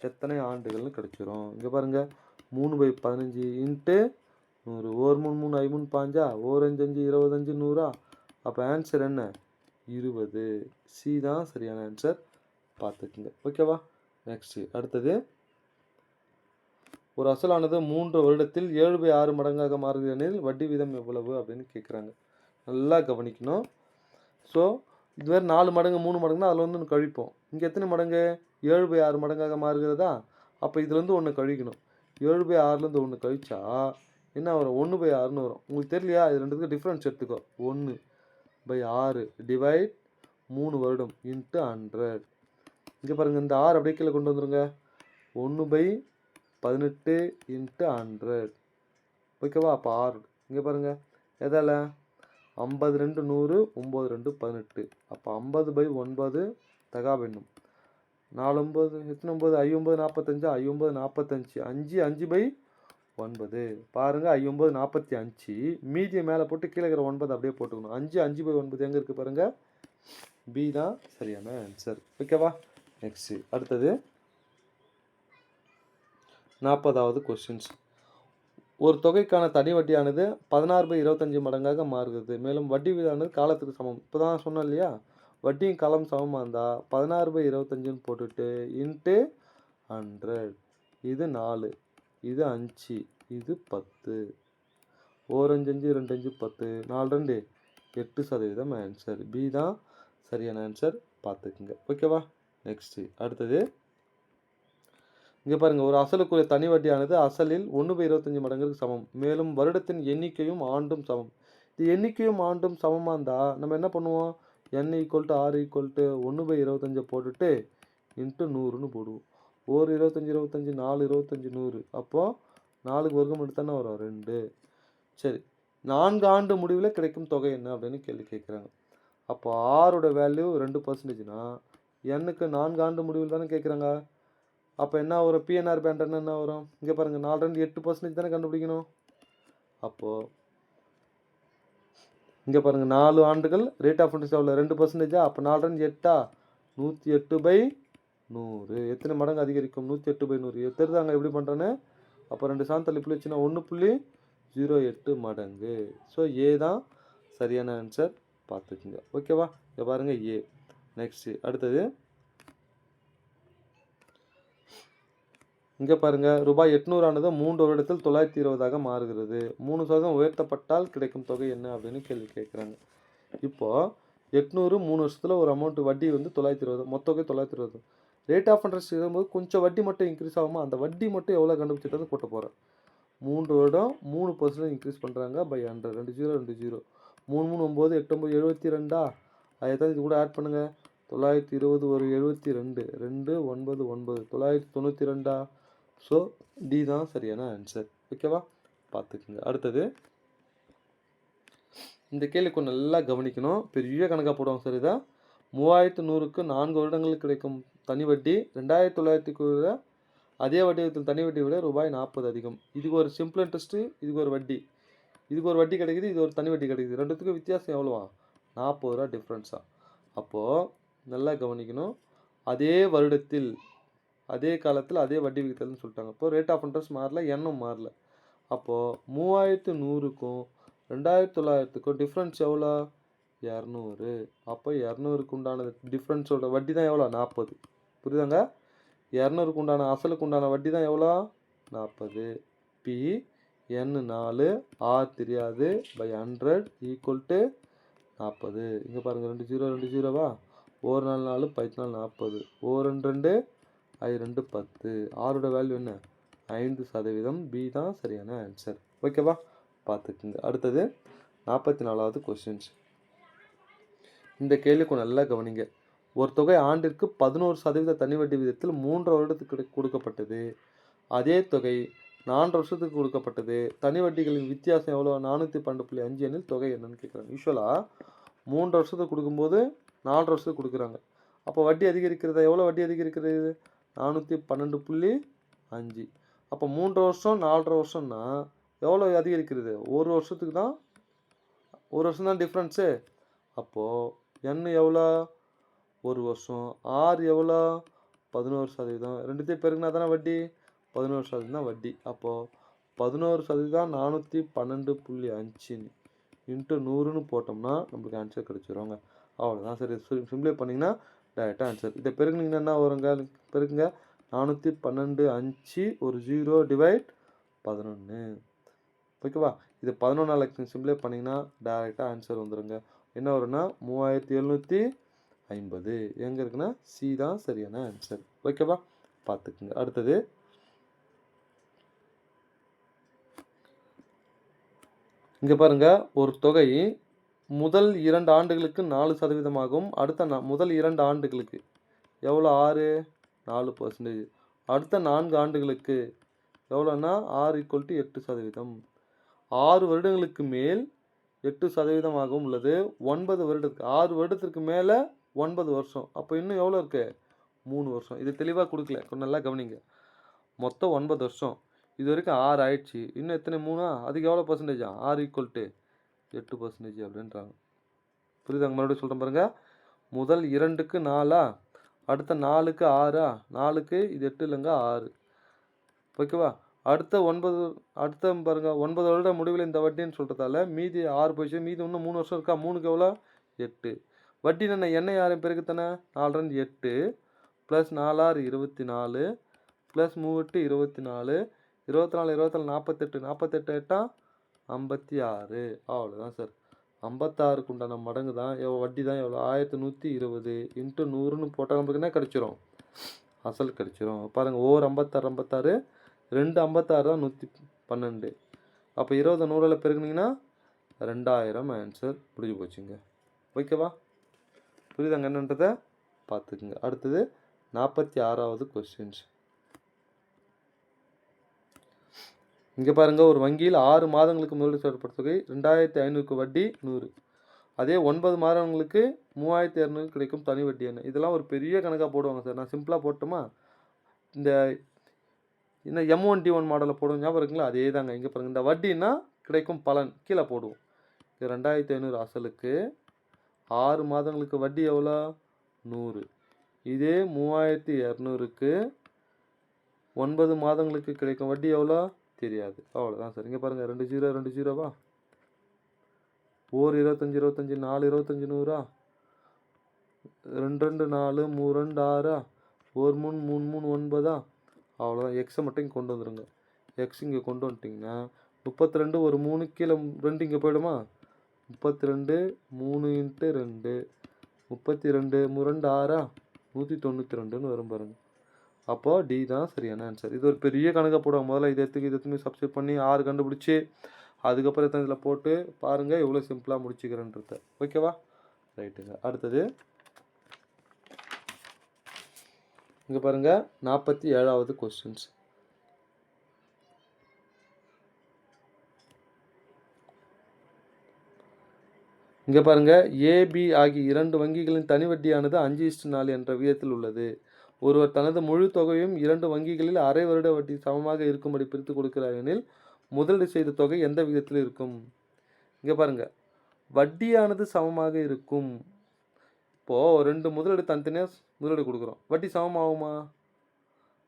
Speaker 1: எத்தனை ஆண்டுகள்னு கிடைச்சிரும். இங்கே பாருங்கள், 3/15 இன்ட்டு 100. 1 3 3 5 3 பாஞ்சா, 1 5 5 25 100. அப்போ ஆன்சர் என்ன? 20. சி தான் சரியான ஆன்சர். பார்த்துக்குங்க. ஓகேவா? நெக்ஸ்ட்டு அடுத்தது, ஒரு அசலானது 3 வருடத்தில் 7/6 மடங்காக மாறுகிறனில் வட்டி வீதம் எவ்வளவு அப்படின்னு கேட்குறாங்க. நல்லா கவனிக்கணும். ஸோ இதுவரை 4 மடங்கு 3 மடங்குனா அதில் வந்து ஒன்று கழிப்போம். இங்கே எத்தனை மடங்கு? 7/6 மடங்காக மாறுகிறதா? அப்போ இதுலேருந்து ஒன்று கழிக்கணும். 7/6லேருந்து ஒன்று கழிச்சா என்ன வரும்? 1/6ன்னு வரும். உங்களுக்கு தெரியலையா? இது ரெண்டுத்துக்கு டிஃப்ரென்ஸ் எடுத்துக்கோ. 1/6 டிவைட் 3 வருடம் இன்ட்டு 100. இங்கே பாருங்கள், இந்த 6 அப்படியே கீழே கொண்டு வந்துருங்க. 1/18 இன்ட்டு 100. ஓகேவா? அப்போ 6. இங்கே பாருங்கள், எதால்? 50 2 100, 9 2 18. அப்போ 50/9 தகாபெண்ணும். 4 9 எத்தனை 9? 5 9 45, 5 9 45, 5 5/9. பாருங்கள், 5 9 45. மீதியை மேலே போட்டு கீழே இருக்கிற 9 அப்படியே போட்டுக்கணும். 5 5/9 எங்கே இருக்குது பாருங்கள். பி தான் சரியான ஆன்சர். ஓகேவா? நெக்ஸ்ட்டு அடுத்தது 40வது கொஸ்டின்ஸ். ஒரு தொகைக்கான தனி வட்டியானது 16/25 மடங்காக மாறுகிறது. மேலும் வட்டி வீதமானது காலத்துக்கு சமம். இப்போ தான் சொன்னோம் இல்லையா? வட்டியும் காலம் சமமாக இருந்தால் 16/25ன்னு போட்டுட்டு இன்ட்டு 100. இது 4, இது 5, இது 10. 1 5 5 2 5 10, 4 2 8% ஆன்சர். பி தான் சரியான ஆன்சர். பார்த்துக்குங்க. ஓகேவா? நெக்ஸ்ட்டு அடுத்தது இங்கே பாருங்கள், ஒரு அசலுக்குரிய தனி வட்டியானது அசலில் 1/25 மடங்குக்கு சமம். மேலும் வருடத்தின் எண்ணிக்கையும் ஆண்டும் சமம். இது எண்ணிக்கையும் ஆண்டும் சமமாக இருந்தால் நம்ம என்ன பண்ணுவோம்? n = 6 = 1/25 போட்டுட்டு இன்ட்டு 100ன்னு போடுவோம். 1 25 25, 4 25 100. அப்போது 4க்கு வர்க்கம் எடுத்தானே வரும் 2. சரி, 4 ஆண்டு முடிவில் கிடைக்கும் தொகை என்ன அப்படின்னு கேள்வி கேட்குறாங்க. அப்போ ஆரோட வேல்யூ 2%னா எண்ணுக்கு 4 ஆண்டு முடிவில் தானே கேட்குறாங்க. அப்போ என்ன வரும்? பிஎன்ஆர் பேண்டர்னு என்ன வரும்? இங்கே பாருங்கள், 4 2 8% தானே கண்டுபிடிக்கணும். அப்போது இங்கே பாருங்கள், 4 ஆண்டுகள் ரேட் ஆஃப் இன்ட்ரெஸ்ட் எவ்வளோ? 2%. அப்போ 4 2 8 108/100. எத்தனை மடங்கு அதிகரிக்கும்? 108/100. தெரியுதாங்க எப்படி பண்ணுறேன்னு? அப்போ 2 சாந்தல் இப்படி வச்சுன்னா 1.08 மடங்கு. ஸோ ஏ தான் சரியான ஆன்சர். பார்த்துக்குங்க. ஓகேவா? இங்கே பாருங்கள், ஏ. நெக்ஸ்ட்டு அடுத்தது இங்கே பாருங்கள், ரூபாய் 800 3 வருடத்தில் 920ஆக மாறுகிறது. 3% உயர்த்தப்பட்டால் கிடைக்கும் தொகை என்ன அப்படின்னு கேள்வி கேட்குறாங்க. இப்போது 800 3 வருஷத்தில் ஒரு அமௌண்ட் வட்டி வந்து 920, மொத்த தொகை 920. ரேட் ஆஃப் இன்ட்ரெஸ்ட் இருக்கும்போது கொஞ்சம் வட்டி மட்டும் இன்க்ரீஸ் ஆகுமா? அந்த வட்டி மட்டும் எவ்வளோ கண்டுபிடிச்சிட்டு போட்டு போகிறேன். 3 வருடம் 3% இன்க்ரீஸ் பண்ணுறாங்க பை 100. 2 0 2 0, 3 3 9 8 9 72. அது எதாவது இது கூட ஆட் பண்ணுங்கள். 920 ஒரு 72 2 9 9 992. ஸோ டி தான் சரியான ஆன்சர். ஓகேவா, பார்த்துக்குங்க. அடுத்தது இந்த கேள்விக்கு நல்லா கவனிக்கணும். பெரிய கணக்காக போடுவாங்க சார். இதை 3100க்கு 4 வருடங்களுக்கு கிடைக்கும் தனி வட்டி 2900 அதே வட்டி தனி வட்டி விட ரூபாய் 40 அதிகம். இதுக்கு ஒரு சிம்பிள் இன்ட்ரெஸ்ட்டு, இதுக்கு ஒரு வட்டி. இதுக்கு ஒரு வட்டி கிடைக்குது, இது ஒரு தனி வட்டி கிடைக்குது. ரெண்டுத்துக்கும் வித்தியாசம் எவ்வளோவா? 40 ரூபா டிஃப்ரென்ஸாக. அப்போது நல்லா கவனிக்கணும். அதே வருடத்தில் அதே காலத்தில் அதே வட்டி விகிதம்னு சொல்லிட்டாங்க. அப்போது ரேட் ஆஃப் இன்ட்ரெஸ்ட் மாறல, எண்ணும் மாறல. அப்போது 3100க்கும் 2900க்கும் டிஃப்ரென்ஸ் எவ்வளோ? 200. அப்போ 200க்கு உண்டான டிஃப்ரென்ஸோட வட்டி தான் எவ்வளோ? 40. புரியுதாங்க? 200க்கு உண்டான அசலுக்கு உண்டான வட்டி தான் எவ்வளோ? 40. பி என் 4 ஆர் தெரியாது பை 100 ஈக்குவல் டு 40. இங்கே பாருங்கள், 2 0 2 0வா? ஒரு 4 4 14 40. ஓ 2 2 ஐ 2 10. ஆரோட வேல்யூ என்ன? 5%. பி தான் சரியான ஆன்சர். ஓகேவா, பார்த்துக்குங்க. அடுத்தது 44வது கொஸ்டின்ஸ். இந்த கேள்விக்கு நல்லா கவனிங்க. ஒரு தொகை ஆண்டிற்கு 11% தனி வட்டி விகிதத்தில் 3 வருடத்துக்கு கொடுக்கப்பட்டது. அதே தொகை 4 வருஷத்துக்கு கொடுக்கப்பட்டது. தனி வட்டிகளின் வித்தியாசம் எவ்வளோ? 412.5 எனில் தொகை என்னன்னு கேட்குறாங்க. யூஸ்வலாக 3 வருஷத்துக்கு கொடுக்கும்போது 4 வருஷத்துக்கு கொடுக்குறாங்க. அப்போ வட்டி அதிகரிக்கிறதா? எவ்வளோ வட்டி அதிகரிக்கிறது? 412.5. அப்போ 3 வருஷம் 4.5 வருஷம்னா எவ்வளோ அதிகரிக்கிறது? ஒரு வருஷத்துக்கு தான், ஒரு வருஷம் தான் டிஃப்ரென்ஸு. அப்போது என் எவ்வளோ? ஒரு வருஷம். ஆர் எவ்வளோ? 11%. ரெண்டுத்தையும் பெருங்கினா தானே வட்டி? 11% தான் வட்டி. அப்போது 11% 412.5 இன்ட்டு 100ன்னு போட்டோம்னா நம்மளுக்கு ஆன்சர் கிடச்சிருவாங்க. அவ்வளோதான். சரி, சிம்பிளை பண்ணிங்கன்னா டேரெக்டாக ஆன்சர். இதை பெருக்குனிங்கன்னா என்ன வருங்க? பெருக்குங்க. 412.5 ஒரு 0 டிவைட் 11. ஓகேவா, இது 11 சிம்பிளை பண்ணிங்கன்னா டேரெக்டாக ஆன்சர் வந்துடுங்க. என்ன வரும்னா 3750. எங்கே இருக்குன்னா சி தான் சரியான ஆன்சர். ஓகேவா, பார்த்துக்குங்க. அடுத்தது இங்கே பாருங்கள், ஒரு தொகை முதல் 2 ஆண்டுகளுக்கு 4% அடுத்த முதல் 2 ஆண்டுகளுக்கு எவ்வளோ? 6 4%. அடுத்த 4 ஆண்டுகளுக்கு எவ்வளோன்னா ஆர் ஈக்குவல் டு 8%. 6 வருடங்களுக்கு மேல் 8% உள்ளது. 9 வருடத்துக்கு 6 வருடத்திற்கு மேலே 9 வருஷம். அப்போ இன்னும் எவ்வளோ இருக்குது? 3 வருஷம். இது தெளிவாக கொடுக்கல, கொஞ்சம் நல்லா கவனிங்க. மொத்தம் 9 வருஷம். இது வரைக்கும் 6 ஆயிடுச்சு. இன்னும் எத்தனை? 3. அதுக்கு எவ்வளோ பர்சன்டேஜா? ஆர் ஈக்குவல் டு 8% அப்படின்றாங்க. புரியுதாங்க? மறுபடியும் சொல்கிறேன் பாருங்கள். முதல் 2க்கு 4, அடுத்த 4க்கு 6, 4க்கு இது 8 இல்லைங்க 6. ஓகேவா, அடுத்த 9 பாருங்கள், 9 வருட முடிவில் இந்த வட்டின்னு சொல்கிறதால மீதி 6 போயிடுச்சு. மீதி இன்னும் 3 வருஷம் இருக்கா? 3க்கு எவ்வளோ? 8. வட்டி என்ன யாரும் பேருக்கு தானே? 4 8 ப்ளஸ் 4 6 24 ப்ளஸ் 3 24 24 24 48 48 8 56. அவ்வளோதான் சார். 56க்கு உண்டான மடங்கு தான் வட்டி தான் எவ்வளோ? 1120 இன்ட்டு 100ன்னு போட்டால் நமக்கு என்ன கிடச்சிரும்? அசல் கிடச்சிரும். பாருங்கள், ஓர் 56 56 2 56 தான் 112. அப்போ 20 100 பெருக்குனிங்கன்னா 2000 ஆன்சர். முடிஞ்சு போச்சுங்க. ஓகேவா, புரியுதாங்க என்னன்றதை? பார்த்துக்குங்க. அடுத்தது 46வது கொஸ்டின்ஸ். இங்கே பாருங்கள், ஒரு வங்கியில் 6 மாதங்களுக்கு முதலீடு செய்யப்பட்ட தொகை 2500க்கு வட்டி 100. அதே 9 மாதங்களுக்கு 3200 கிடைக்கும் தனி வட்டி என்ன? இதெல்லாம் ஒரு பெரிய கணக்காக போடுவாங்க சார். நான் சிம்பிளாக போட்டோமா? இந்த M1D1 மாடலில் போடுவோம், ஞாபகம் இருக்குங்களா? அதே தாங்க. இங்கே பாருங்கள், இந்த வட்டின்னா கிடைக்கும் பலன் கீழே போடுவோம். இது 2500 அசலுக்கு 6 மாதங்களுக்கு வட்டி எவ்வளோ? 100. இதே 3200க்கு 9 மாதங்களுக்கு கிடைக்கும் வட்டி எவ்வளோ? தெரியாது. அவ்வளோதான் சார். இங்கே பாருங்கள், 2 0 2 0வா? ஓர் 25 25 4 25 100 2 2 4 3 2 6 ஒரு 3 3 3 9. அவ்வளோதான். எக்ஸை மட்டும் இங்கே கொண்டு வந்துடுங்க. எக்ஸ் இங்கே கொண்டு வந்துட்டிங்கன்னா 32 ஒரு 3 கீழே 2 இங்கே போயிடுமா? 32 3 இன்ட்டு 2 32 3 2 6 192ன்னு வரும் பாருங்கள். அப்போது டி தான் சரியான ஆன்சர். இது ஒரு பெரிய கணக்காக போடுவாங்க. முதல்ல இதை எடுத்துக்கு சப்ஸ்டியூட் பண்ணி 6 கண்டுபிடிச்சி அதுக்கப்புறம் எத்தனை இதில் போட்டு பாருங்கள் எவ்வளோ சிம்பிளாக முடிச்சுக்கிறேன்றத. ஓகேவா, ரைட்டுங்க. அடுத்தது இங்கே பாருங்கள் 47வது கொஸ்டின்ஸ். இங்கே பாருங்கள், ஏபி ஆகிய 2 வங்கிகளின் தனி வட்டியானது 5:4 என்ற விகிதத்தில் உள்ளது. ஒருவர் தனது முழு தொகையும் 2 வங்கிகளில் அரை வருட வட்டி சமமாக இருக்கும்படி பிரித்து கொடுக்கிறார் எனில் முதலீடு செய்த தொகை எந்த விகிதத்தில் இருக்கும்? இங்கே பாருங்கள், வட்டியானது சமமாக இருக்கும். இப்போது 2 முதலீடு தனித்தனியாக முதலீடு கொடுக்குறோம், வட்டி சமமாகுமா?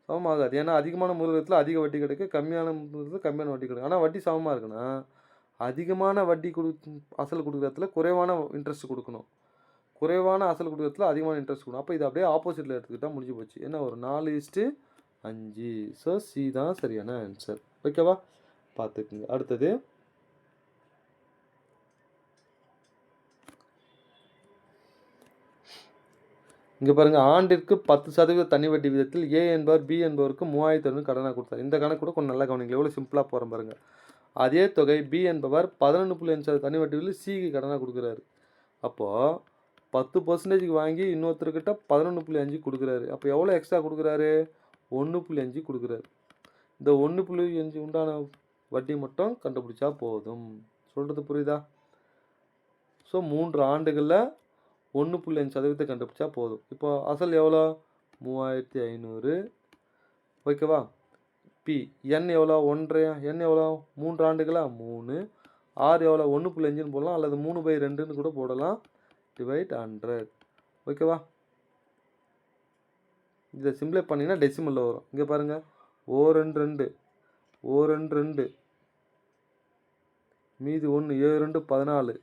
Speaker 1: சமமாகாது. ஏன்னா அதிகமான முதலீடுல அதிக வட்டி கிடைக்கும், கம்மியான முதலீடுல கம்மியான வட்டி கிடைக்கும். ஆனால் வட்டி சமமாக இருக்குன்னா அதிகமான வட்டி அசல் கொடுக்குறதுல குறைவான இன்ட்ரெஸ்ட் கொடுக்கணும், குறைவான அசல் கொடுக்குறதுல அதிகமான இன்ட்ரெஸ்ட் கொடுக்கணும். அப்போ இது அப்படியே ஆப்போசிட்டில் எடுத்துக்கிட்டால் முடிஞ்சு போச்சு. ஏன்னா ஒரு 4:5. ஸோ சி தான் சரியான ஆன்சர். ஓகேவா, பார்த்துக்குங்க. அடுத்தது இங்கே பாருங்கள், ஆண்டிற்கு 10% தனி வட்டி விதத்தில் ஏ என்பவர் பி என்பவருக்கு 3000 கடனாக கொடுத்தார். இந்த கணக்கு கூட கொஞ்சம் நல்லா கவனிங்க, எவ்வளோ சிம்பிளாக போகிறோம் பாருங்கள். அதே தொகை பி என்பவர் 11.5% தனி வட்டி விதத்தில் சிக்கு கடனாக கொடுக்குறாரு. அப்போது 10% வாங்கி இன்னொருத்தர்கிட்ட 11.5 கொடுக்குறாரு. அப்போ எவ்வளோ எக்ஸ்ட்ரா கொடுக்குறாரு? 1.5 கொடுக்குறாரு. இந்த 1.5 உண்டான வட்டி மட்டும் கண்டுபிடிச்சா போதும். சொல்கிறது புரியுதா? ஸோ 3 ஆண்டுகளில் 1.5% கண்டுபிடிச்சா போதும். இப்போ அசல் எவ்வளோ? 3500. ஓகேவா. பி என் எவ்வளோ? 1.5. என் எவ்வளோ? 3 ஆண்டுகளா? 3. ஆர் எவ்வளோ? 1.5ன்னு போடலாம், அல்லது 3/2ன்னு கூட போடலாம். டிவைட் 100. ஓகேவா. இதை சிம்பிளை பண்ணிங்கன்னா டெசிமலில் வரும். இங்கே பாருங்கள், 2 2 மீதி 1 7 2 14,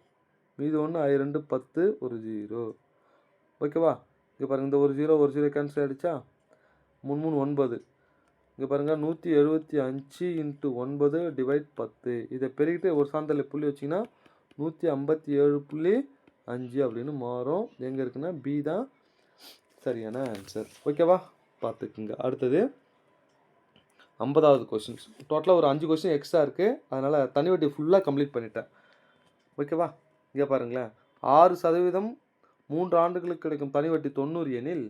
Speaker 1: மீதி 1 2 10 ஒரு 0. ஓகேவா. இங்கே பாருங்கள், இந்த ஒரு 0 கேன்சல் ஆகிடுச்சா? 3 3 9. இங்கே பாருங்கள், 175 × 9 டிவைட் 10. இதை பெருகிட்டு ஒரு சாந்தலை புள்ளி வச்சிங்கன்னா 157.5 அப்படின்னு மாறும். எங்கே இருக்குன்னா பி தான் சரியான ஆன்சர். ஓகேவா, பார்த்துக்குங்க. அடுத்தது 50வது கொஸ்டின்ஸ். டோட்டலாக ஒரு 5 கொஸ்டின் எக்ஸ்ட்ரா இருக்குது, அதனால் தனி வட்டி ஃபுல்லாக கம்ப்ளீட் பண்ணிட்டேன். ஓகேவா. இங்கே பாருங்களேன், 6% 3 ஆண்டுகளுக்கு கிடைக்கும் தனி வட்டி 90 எனில்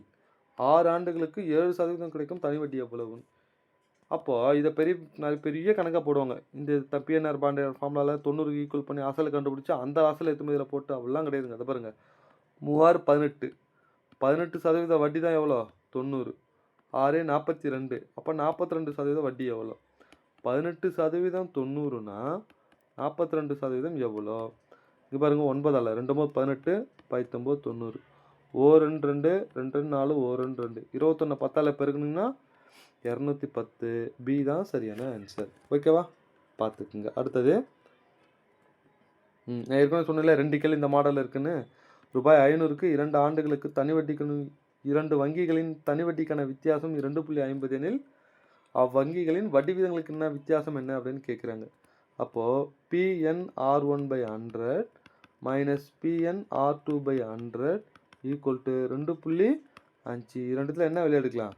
Speaker 1: 6 ஆண்டுகளுக்கு 7% கிடைக்கும் தனி வட்டி எவ்வளவு? அப்போது இதை பெரிய கணக்காக போடுவாங்க. இந்த பிஎன்ஆர் பாண்ட் ஃபார்முலாவில் 90க்கு ஈக்குவல் பண்ணி அசலை கண்டுபிடிச்சா அந்த அசலை எடுத்து இதில் போட்டு அப்படிலாம் கிடையாதுங்க. அதை பாருங்கள், 3 18, 18% வட்டி தான் எவ்வளோ? 90. 6 42. அப்போ 42% வட்டி எவ்வளோ? 18% 90னா 42% எவ்வளோ? இங்கே பாருங்கள், 9 அல்ல, 2 9 18, 19 90. 2 2 2 4 2 2 21 10 பெருக்கணுங்கன்னா 210. பி தான் சரியான ஆன்சர். ஓகேவா, பார்த்துக்குங்க. அடுத்தது நான் ஏற்கனவே சொன்னல 2 கேள்வி இந்த மாடல் இருக்குன்னு. ரூபாய் 500க்கு 2 ஆண்டுகளுக்கு தனி வட்டிக்கு 2 வங்கிகளின் தனி வட்டிக்கான வித்தியாசம் 2.50 எனில் அவ்வங்கிகளின் வட்டி விதங்களுக்கு என்ன வித்தியாசம் என்ன அப்படின்னு கேட்குறாங்க. அப்போது PNR1/100 minus PNR2/100 equal to 2.5. ரெண்டுத்தில் என்ன வெளியே எடுக்கலாம்?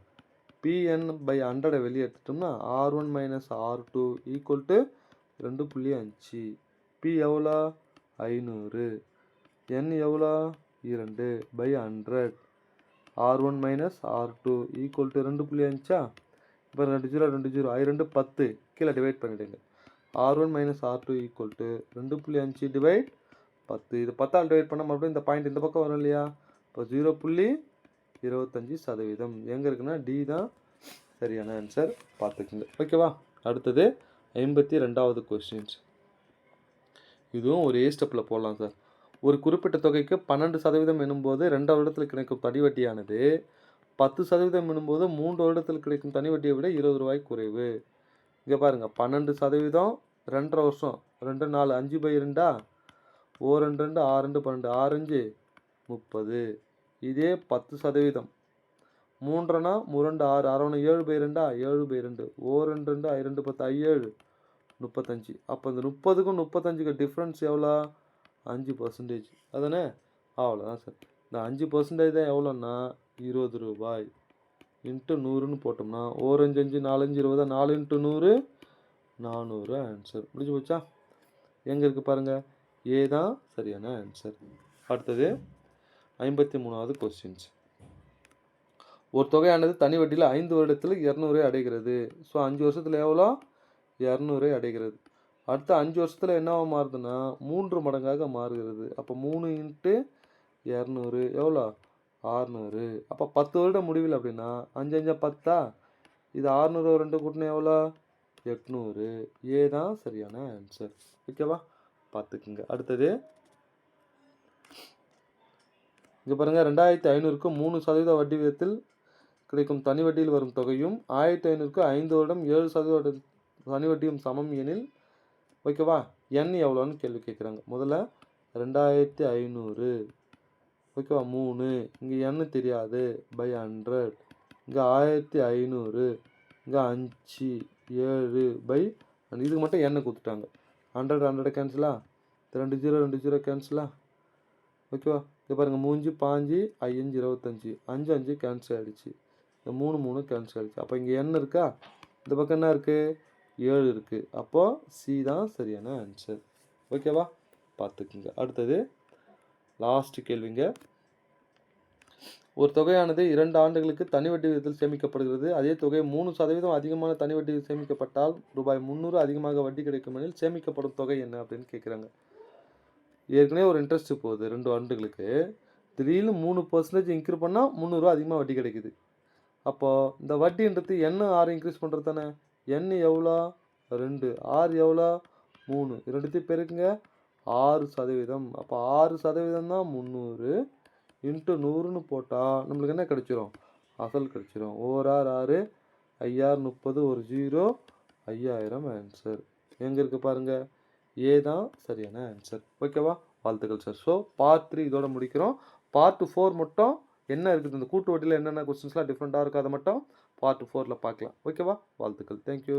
Speaker 1: PN/100 வெளியே எடுத்துட்டோம்னா R1 - R2 equal to 2.5. P எவ்வளோ? 500. N எவ்வளோ? 2/100. R1 - R2 equal to 2.5. இப்போ 2 0 2 0 2 10 கீழே டிவைட் பண்ணிவிடுங்க. R1 - R2 equal to 2.5 divide 10. இது 10ஆல் டிவைட் பண்ணால் மறுபடியும் இந்த பாயிண்ட் இந்த பக்கம் வரும் இல்லையா? இப்போ 0.25%. எங்கே இருக்குன்னா டி தான் சரியான ஆன்சர். பார்த்துக்குங்க. ஓகேவா. அடுத்தது 52வது கொஸ்டின்ஸ். இதுவும் ஒரு ஸ்டெப்பில் போடலாம் சார். ஒரு குறிப்பிட்ட தொகைக்கு 12% எனும்போது 2 வருடத்தில் கிடைக்கும் தனி வட்டியானது 10% எனும்போது 3 வருடத்தில் கிடைக்கும் தனி வட்டியை விட 20 ரூபாய் குறைவு. இங்கே பாருங்கள், 12% 2.5 வருஷம், 2 4 5/2 2 2 6 2 12 6 5 30. இதே 10% 3 3 6 6 7/2 7/2 2 2 2 10 7 35. அப்போ இந்த 30க்கும் 35க்கு டிஃப்ரென்ஸ் எவ்வளோ? 5%. அதானே? அவ்வளோதான் சார். இந்த 5% தான் எவ்வளோன்னா 20 ரூபாய் இன்ட்டு 100ன்னு போட்டோம்னா 1 5 5 4 5 20 4 × 100 400 ஆன்சர். முடிஞ்சு போச்சா? எங்கே இருக்குது பாருங்கள், ஏ தான் சரியான ஆன்சர். அடுத்தது 53வது கொஸ்டின்ஸ். ஒரு தொகையானது தனி வட்டியில் 5 வருடத்தில் 200 அடைகிறது. ஸோ 5 வருஷத்தில் எவ்வளோ? 200 அடைகிறது. அடுத்த 5 வருஷத்தில் என்னவா மாறுதுன்னா 3 மடங்காக மாறுகிறது. அப்போ 3 இன்ட்டு 200 எவ்வளோ? 600. அப்போ 10 வருட முடிவில் அப்படின்னா 5 5 10ஆ? இது 600 2 கூட்டினா எவ்வளோ? 800. ஏ தான் சரியான ஆன்சர். ஓகேவா? பார்த்துக்குங்க. அடுத்தது இங்கே பாருங்கள், 2500க்கு 3% வட்டி விகிதத்தில் கிடைக்கும் தனி வட்டியில் வரும் தொகையும் 1500க்கு 5 வருடம் 7% தனி வட்டியும் சமம் எனில் ஓகேவா எண் எவ்வளோன்னு கேள்வி கேட்குறாங்க. முதல்ல 2500 ஓகேவா 3 இங்கே எண்ணு தெரியாது பை 100 இங்கே 1500 இங்கே 5 7 பை இதுக்கு மட்டும் எண்ணெய் கொடுத்துட்டாங்க. 100 100 கேன்சலா 2 0 2 0 கேன்சலா ஓகேவா. இது பாருங்கள் 3 5 5 25 5 5 கேன்சல் ஆகிடுச்சு. இந்த 3 3 கேன்சல் ஆகிடுச்சு. அப்போ இங்கே என்ன இருக்கா? இந்த பக்கம் என்ன இருக்குது? 7 இருக்குது. அப்போது சி தான் சரியான ஆன்சர். ஓகேவா? பார்த்துக்குங்க. அடுத்தது லாஸ்ட் கேள்விங்க. ஒரு தொகையானது 2 ஆண்டுகளுக்கு தனி வட்டி விகிதத்தில் சேமிக்கப்படுகிறது. அதே தொகை 3% அதிகமான தனி வட்டி சேமிக்கப்பட்டால் ரூபாய் 300 அதிகமாக வட்டி கிடைக்கும் எனில் சேமிக்கப்படும் தொகை என்ன அப்படின்னு கேட்குறாங்க. ஏற்கனவே ஒரு இன்ட்ரெஸ்ட் போகுது 2 ஆண்டுகளுக்கு. திடீர்னு 3% இன்க்ரீஸ் பண்ணால் 300 அதிகமாக வட்டி கிடைக்குது. அப்போது இந்த வட்டின்றது என்ன 6 இன்க்ரீஸ் பண்ணுறது தானே. எண் எவ்வளோ? 2 ஆர் எவ்வளோ? 3 2த்தையும் பெருக்குங்க 6%. அப்போ 6% தான் 300 இன்ட்டு 100ன்னு போட்டால் நம்மளுக்கு என்ன கிடச்சிரும்? அசல் கிடச்சிரும். 1 6 6 5 30 ஒரு 0 5000 ஆன்சர். எங்கே இருக்குது பாருங்கள். ஏ தான் சரியான ஆன்சர். ஓகேவா? வாழ்த்துக்கள் சார். ஸோ பார்ட் 3 இதோட முடிக்கிறோம். பார்ட் 4 மட்டும் என்ன இருக்குது, இந்த கூட்டு வட்டியில் என்னென்ன கொஸ்டின்ஸ்லாம் டிஃப்ரெண்ட்டாக இருக்குது அதை மட்டும் பார்ட் 4ல் பார்க்கலாம். ஓகேவா? வாழ்த்துக்கள். தேங்க்யூ.